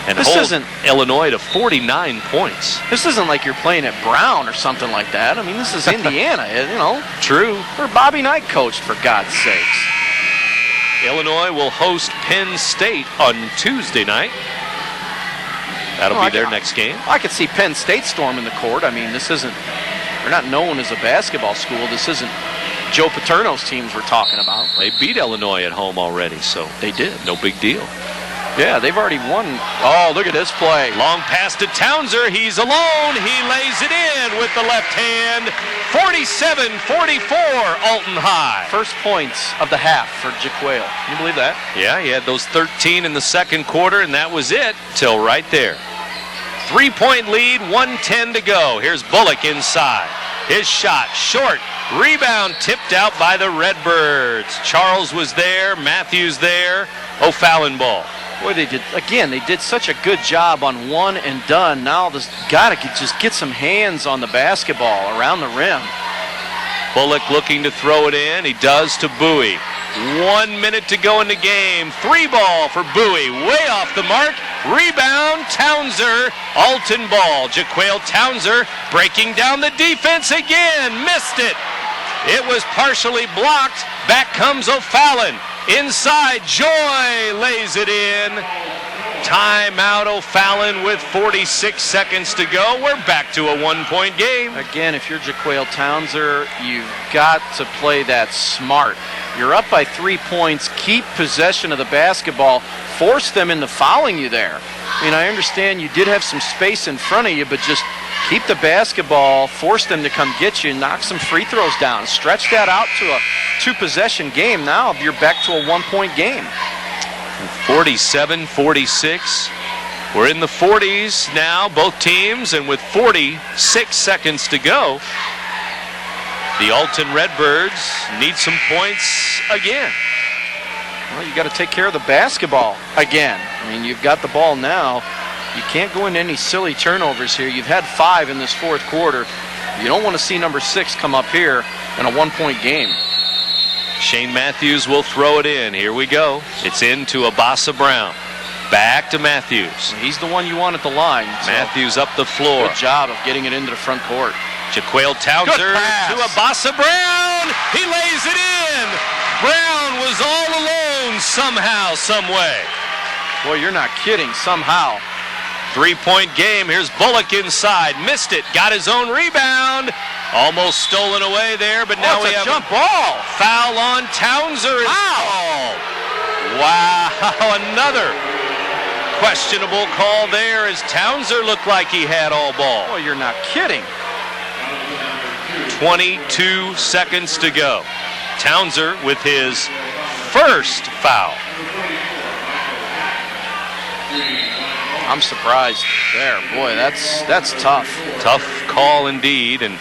and hold Illinois to 49 points. This isn't like you're playing at Brown or something like that. I mean, this is Indiana, you know. True. Where Bobby Knight coached, for God's sakes. Illinois will host Penn State on Tuesday night. That'll be their next game. I could see Penn State storming the court. I mean, they're not known as a basketball school. This isn't Joe Paterno's teams we're talking about. They beat Illinois at home already, so they did. No big deal. Yeah, they've already won. Oh, look at this play. Long pass to Townser. He's alone. He lays it in with the left hand. 47-44, Alton High. First points of the half for Jaquale. Can you believe that? Yeah, he had those 13 in the second quarter, and that was it till right there. 3-point lead, 1:10 to go. Here's Bullock inside. His shot, short. Rebound tipped out by the Redbirds. Charles was there, Matthews there. O'Fallon ball. Boy, they did such a good job on one and done. Now this got to just get some hands on the basketball around the rim. Bullock looking to throw it in. He does to Bowie. 1 minute to go in the game. 3 ball for Bowie. Way off the mark. Rebound, Townser. Alton ball. Jaquale Townser breaking down the defense again. Missed it. It was partially blocked. Back comes O'Fallon. Inside, Joy lays it in. Timeout, O'Fallon with 46 seconds to go. We're back to a 1-point game. Again, if you're Jaquale Townser, you've got to play that smart. You're up by 3 points. Keep possession of the basketball. Force them into fouling you there. I mean, I understand you did have some space in front of you, but just keep the basketball, force them to come get you, knock some free throws down. Stretch that out to a 2-possession game. Now you're back to a 1-point game. 47-46. We're in the 40s now, both teams, and with 46 seconds to go, the Alton Redbirds need some points again. Well, you got to take care of the basketball again. I mean, you've got the ball now. You can't go into any silly turnovers here. You've had 5 in this fourth quarter. You don't want to see number 6 come up here in a 1-point game. Shane Matthews will throw it in. Here we go. It's into Abasa Brown. Back to Matthews. He's the one you want at the line. So Matthews up the floor. Good job of getting it into the front court. Jaquail Townsend to Abasa Brown. He lays it in. Brown was all alone somehow, some way. Boy, you're not kidding. Somehow. 3-point game. Here's Bullock inside. Missed it. Got his own rebound. Almost stolen away there, but now we have a jump ball. Foul on Townsend. Wow, another questionable call there as Townsend looked like he had all ball. Oh, you're not kidding. 22 seconds to go. Townsend with his first foul. I'm surprised there. Boy, that's tough. Tough call indeed. And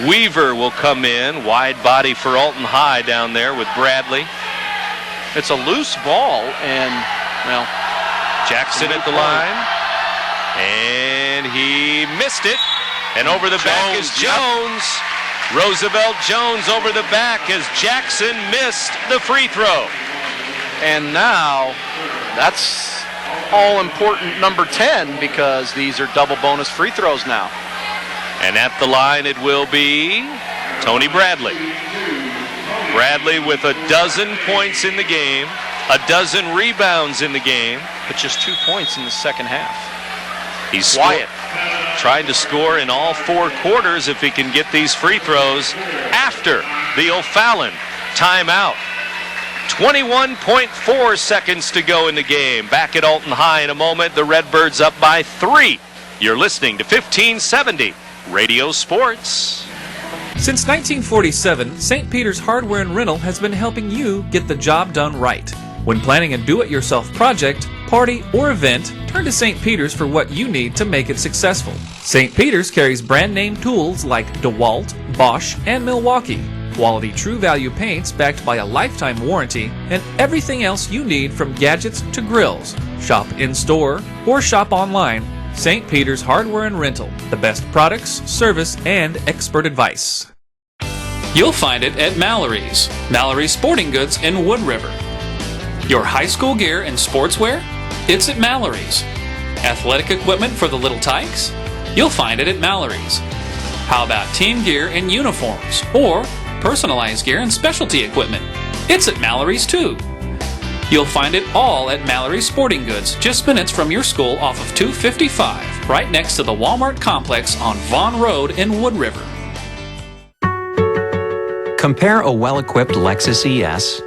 Weaver will come in. Wide body for Alton High down there with Bradley. It's a loose ball, and, well, Jackson at the line. And he missed it. And over the back is Jones. Roosevelt Jones over the back as Jackson missed the free throw. And now that's all important number 10 because these are double bonus free throws now. And at the line it will be Tony Bradley. Bradley with 12 points in the game, 12 rebounds in the game. But just 2 points in the second half. He's quiet. Trying to score in all 4 quarters if he can get these free throws after the O'Fallon timeout. 21.4 seconds to go in the game. Back at Alton High in a moment. The Redbirds up by 3. You're listening to 1570 Radio Sports. Since 1947, St. Peter's Hardware and Rental has been helping you get the job done right. When planning a do-it-yourself project, party, or event, turn to St. Peter's for what you need to make it successful. St. Peter's carries brand-name tools like DeWalt, Bosch, and Milwaukee. Quality True Value paints backed by a lifetime warranty, and everything else you need from gadgets to grills. Shop in-store or shop online. St. Peter's Hardware and Rental. The best products, service, and expert advice. You'll find it at Mallory's. Mallory's Sporting Goods in Wood River. Your high school gear and sportswear? It's at Mallory's. Athletic equipment for the little tykes? You'll find it at Mallory's. How about team gear and uniforms? Or personalized gear and specialty equipment? It's at Mallory's too. You'll find it all at Mallory's Sporting Goods, just minutes from your school off of 255, right next to the Walmart complex on Vaughn Road in Wood River. Compare a well-equipped Lexus ES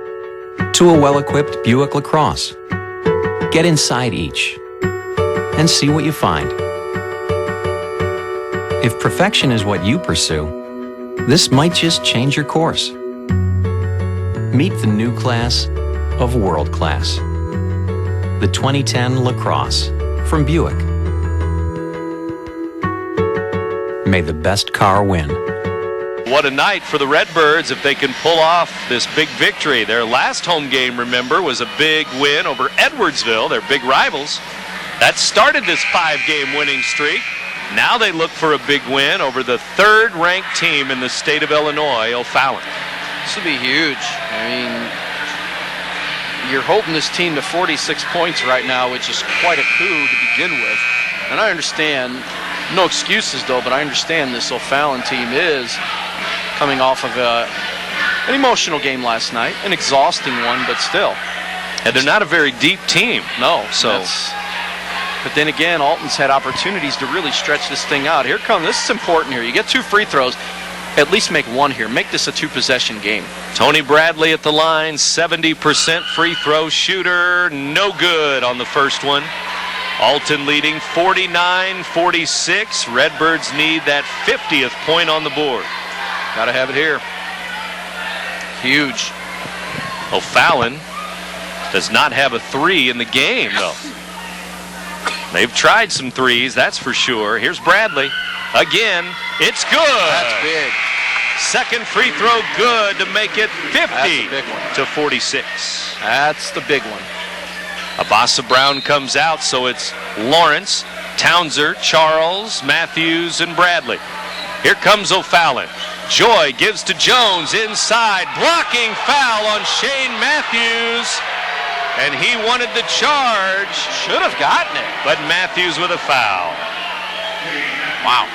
to a well-equipped Buick LaCrosse. Get inside each and see what you find. If perfection is what you pursue, this might just change your course. Meet the new class of world class. The 2010 LaCrosse from Buick. May the best car win. What a night for the Redbirds if they can pull off this big victory. Their last home game, remember, was a big win over Edwardsville, their big rivals. That started this 5-game winning streak. Now they look for a big win over the 3rd-ranked team in the state of Illinois, O'Fallon. This would be huge. I mean, you're holding this team to 46 points right now, which is quite a coup to begin with. And I understand, no excuses though, but I understand this O'Fallon team is coming off of an emotional game last night, an exhausting one, but still. And they're not a very deep team. No. So. But then again, Alton's had opportunities to really stretch this thing out. This is important here. You get 2 free throws. At least make 1 here. Make this a 2-possession game. Tony Bradley at the line, 70% free throw shooter. No good on the first one. Alton leading 49-46. Redbirds need that 50th point on the board. Got to have it here. Huge. O'Fallon does not have a 3 in the game, though. They've tried some 3s, that's for sure. Here's Bradley. Again, it's good. That's big. Second free throw good to make it 50 to 46. That's the big one. Abasa Brown comes out, so it's Lawrence, Townser, Charles, Matthews, and Bradley. Here comes O'Fallon. Joy gives to Jones inside. Blocking foul on Shane Matthews. And he wanted the charge. Should have gotten it. But Matthews with a foul. Wow.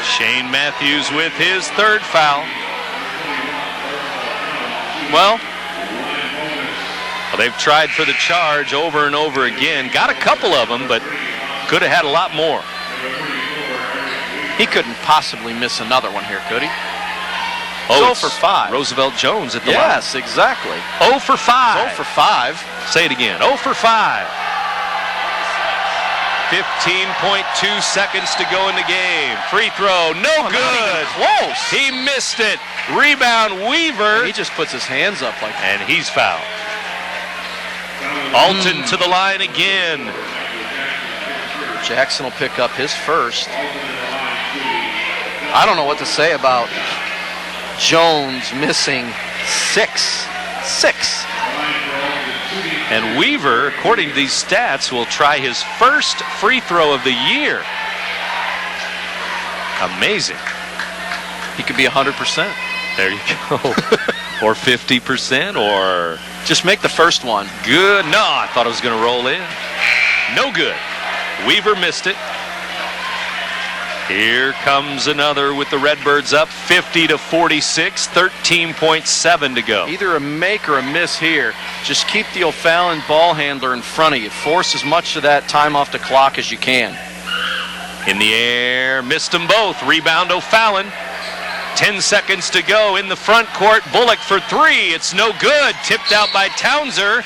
Shane Matthews with his third foul. Well, they've tried for the charge over and over again. Got a couple of them, but could have had a lot more. He couldn't possibly miss another one here, could he? Oh, 0 for 5. Roosevelt Jones at the line. Yes, exactly. 0 for 5. 0 for 5. Say it again. 0 for 5. 15.2 seconds to go in the game. Free throw, no good. Not even close. He missed it. Rebound, Weaver. And he just puts his hands up like that. And he's fouled. Alton to the line again. Jackson will pick up his first. I don't know what to say about Jones missing 6. And Weaver, according to these stats, will try his first free throw of the year. Amazing. He could be 100%. There you go. Or 50%, or... Just make the first one. Good. No, I thought it was going to roll in. No good. Weaver missed it. Here comes another with the Redbirds up 50-46, 13.7 to go. Either a make or a miss here. Just keep the O'Fallon ball handler in front of you. Force as much of that time off the clock as you can. In the air, missed them both. Rebound O'Fallon. 10 seconds to go in the front court. Bullock for 3. It's no good. Tipped out by Townser.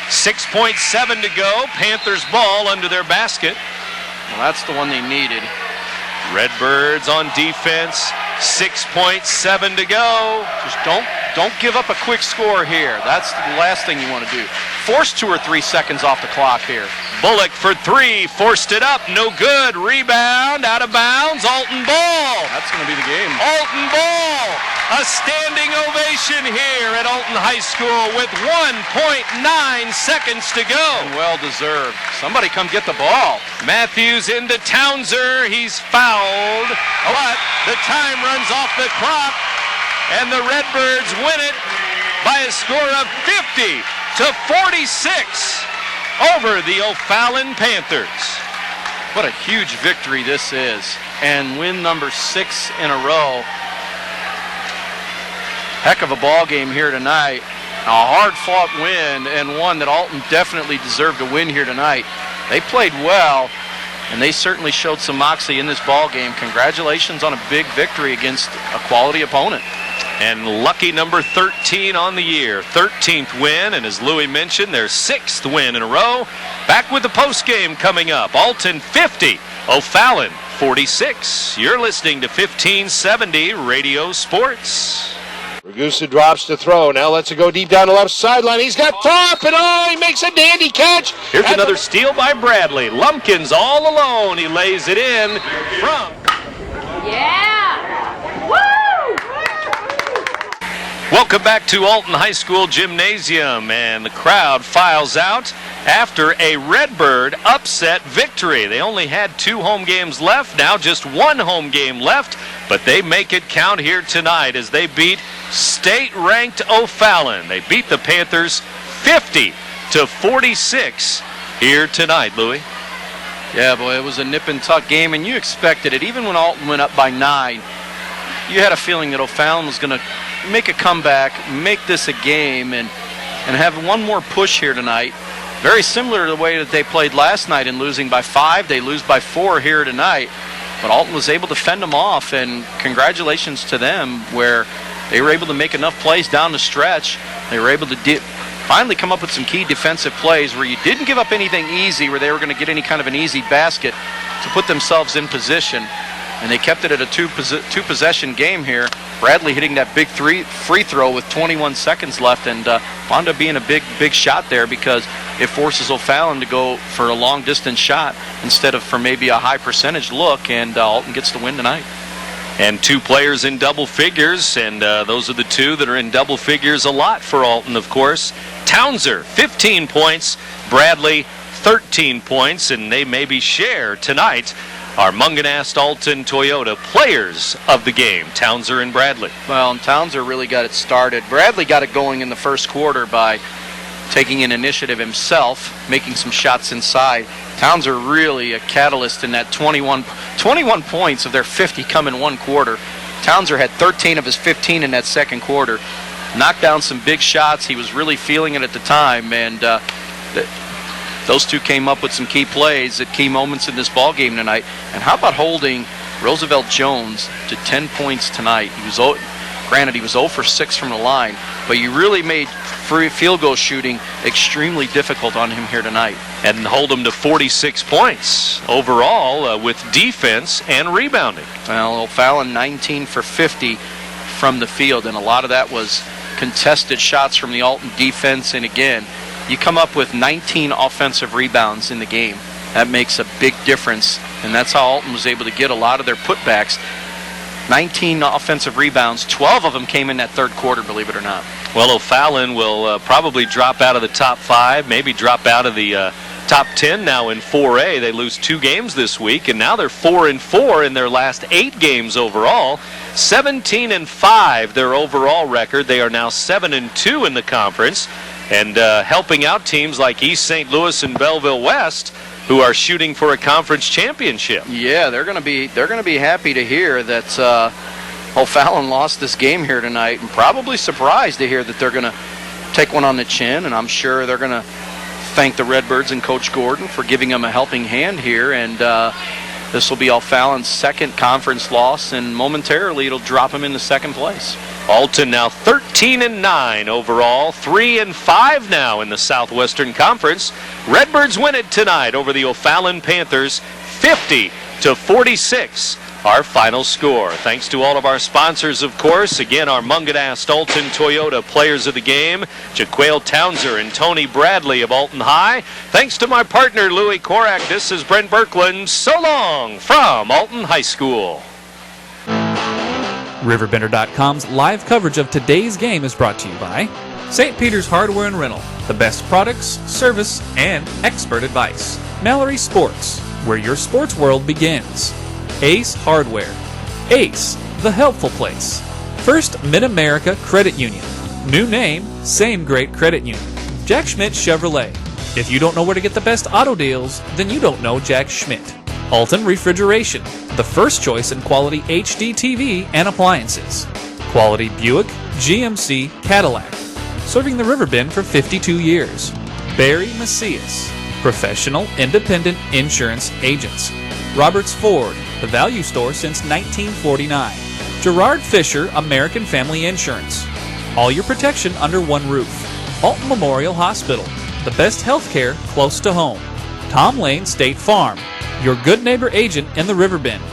6.7 to go. Panthers ball under their basket. Well, that's the one they needed. Redbirds on defense. 6.7 to go. Just don't give up a quick score here. That's the last thing you want to do. Force 2 or 3 seconds off the clock here. Bullock for 3. Forced it up. No good. Rebound. Out of bounds. Alton ball. That's going to be the game. Alton ball. A standing ovation here at Alton High School with 1.9 seconds to go. And well deserved. Somebody come get the ball. Matthews into Townser. He's fouled. But the time runs off the clock. And the Redbirds win it by a score of 50-46 over the O'Fallon Panthers. What a huge victory this is. And win number 6 in a row. Heck of a ball game here tonight. A hard-fought win, and one that Alton definitely deserved to win here tonight. They played well, and they certainly showed some moxie in this ball game. Congratulations on a big victory against a quality opponent. And lucky number 13 on the year. 13th win, and as Louis mentioned, their 6th win in a row. Back with the postgame coming up. Alton 50, O'Fallon 46. You're listening to 1570 Radio Sports. Ragusa drops to throw. Now lets it go deep down the left sideline. He's got top, and he makes a dandy catch. Here's another steal by Bradley. Lumpkins all alone. He lays it in from... Yeah! Woo! Welcome back to Alton High School Gymnasium, and the crowd files out after a Redbird upset victory. They only had 2 home games left, now just 1 home game left, but they make it count here tonight as they beat state-ranked O'Fallon. They beat the Panthers 50-46 here tonight, Louis. Yeah, boy, it was a nip-and-tuck game, and you expected it. Even when Alton went up by 9, you had a feeling that O'Fallon was going to make a comeback, make this a game, and have one more push here tonight. Very similar to the way that they played last night in losing by 5. They lose by 4 here tonight. But Alton was able to fend them off, and congratulations to them where they were able to make enough plays down the stretch. They were able to finally come up with some key defensive plays where you didn't give up anything easy, where they were going to get any kind of an easy basket to put themselves in position. And they kept it at a two-possession game here. Bradley hitting that big free throw with 21 seconds left, and wound up being a big shot there because it forces O'Fallon to go for a long-distance shot instead of for maybe a high-percentage look, and Alton gets the win tonight. And 2 players in double figures, and those are the 2 that are in double figures a lot for Alton, of course. Townser, 15 points, Bradley 13 points, and they maybe share tonight our Munganast Alton Toyota players of the game, Townser and Bradley. Well, and Townser really got it started. Bradley got it going in the first quarter by taking an initiative himself, making some shots inside. Townser really a catalyst in that 21 points of their 50 come in one quarter. Townser had 13 of his 15 in that second quarter. Knocked down some big shots. He was really feeling it at the time, and those two came up with some key plays at key moments in this ball game tonight. And how about holding Roosevelt Jones to 10 points tonight? Granted, he was 0 for 6 from the line, but you really made free field goal shooting extremely difficult on him here tonight. And hold him to 46 points overall with defense and rebounding. Well, O'Fallon 19 for 50 from the field, and a lot of that was contested shots from the Alton defense. And again, you come up with 19 offensive rebounds in the game. That makes a big difference, and that's how Alton was able to get a lot of their putbacks. 19 offensive rebounds, 12 of them came in that third quarter, believe it or not. Well, O'Fallon will probably drop out of the top 5, maybe drop out of the top 10 now in 4A. They lose 2 games this week, and now they're 4-4 in their last 8 games overall. 17-5 their overall record. They are now 7-2 in the conference, and helping out teams like East St. Louis and Belleville West, who are shooting for a conference championship. Yeah, they're going to be happy to hear that O'Fallon lost this game here tonight, and probably surprised to hear that they're going to take one on the chin. And I'm sure they're going to thank the Redbirds and Coach Gordon for giving them a helping hand here. And this will be O'Fallon's second conference loss, and momentarily it'll drop him into second place. Alton now 13-9 overall, 3-5 now in the Southwestern Conference. Redbirds win it tonight over the O'Fallon Panthers, 50-46. Our final score. Thanks to all of our sponsors, of course. Again, our Munganast Alton Toyota players of the game, Jaquale Townser and Tony Bradley of Alton High. Thanks to my partner, Louis Korak. This is Brent Birkland. So long from Alton High School. RiverBender.com's live coverage of today's game is brought to you by St. Peter's Hardware and Rental, the best products, service, and expert advice. Mallory Sports, where your sports world begins. Ace Hardware. Ace, the helpful place. First Mid-America Credit Union. New name, same great credit union. Jack Schmidt Chevrolet. If you don't know where to get the best auto deals, then you don't know Jack Schmidt. Alton Refrigeration, the first choice in quality HD TV and appliances. Quality Buick, GMC, Cadillac. Serving the River Bend for 52 years. Barry Macias, professional independent insurance agents. Roberts Ford, the value store since 1949. Gerard Fisher, American Family Insurance. All your protection under one roof. Alton Memorial Hospital, the best health care close to home. Tom Lane State Farm, your good neighbor agent in the River Bend.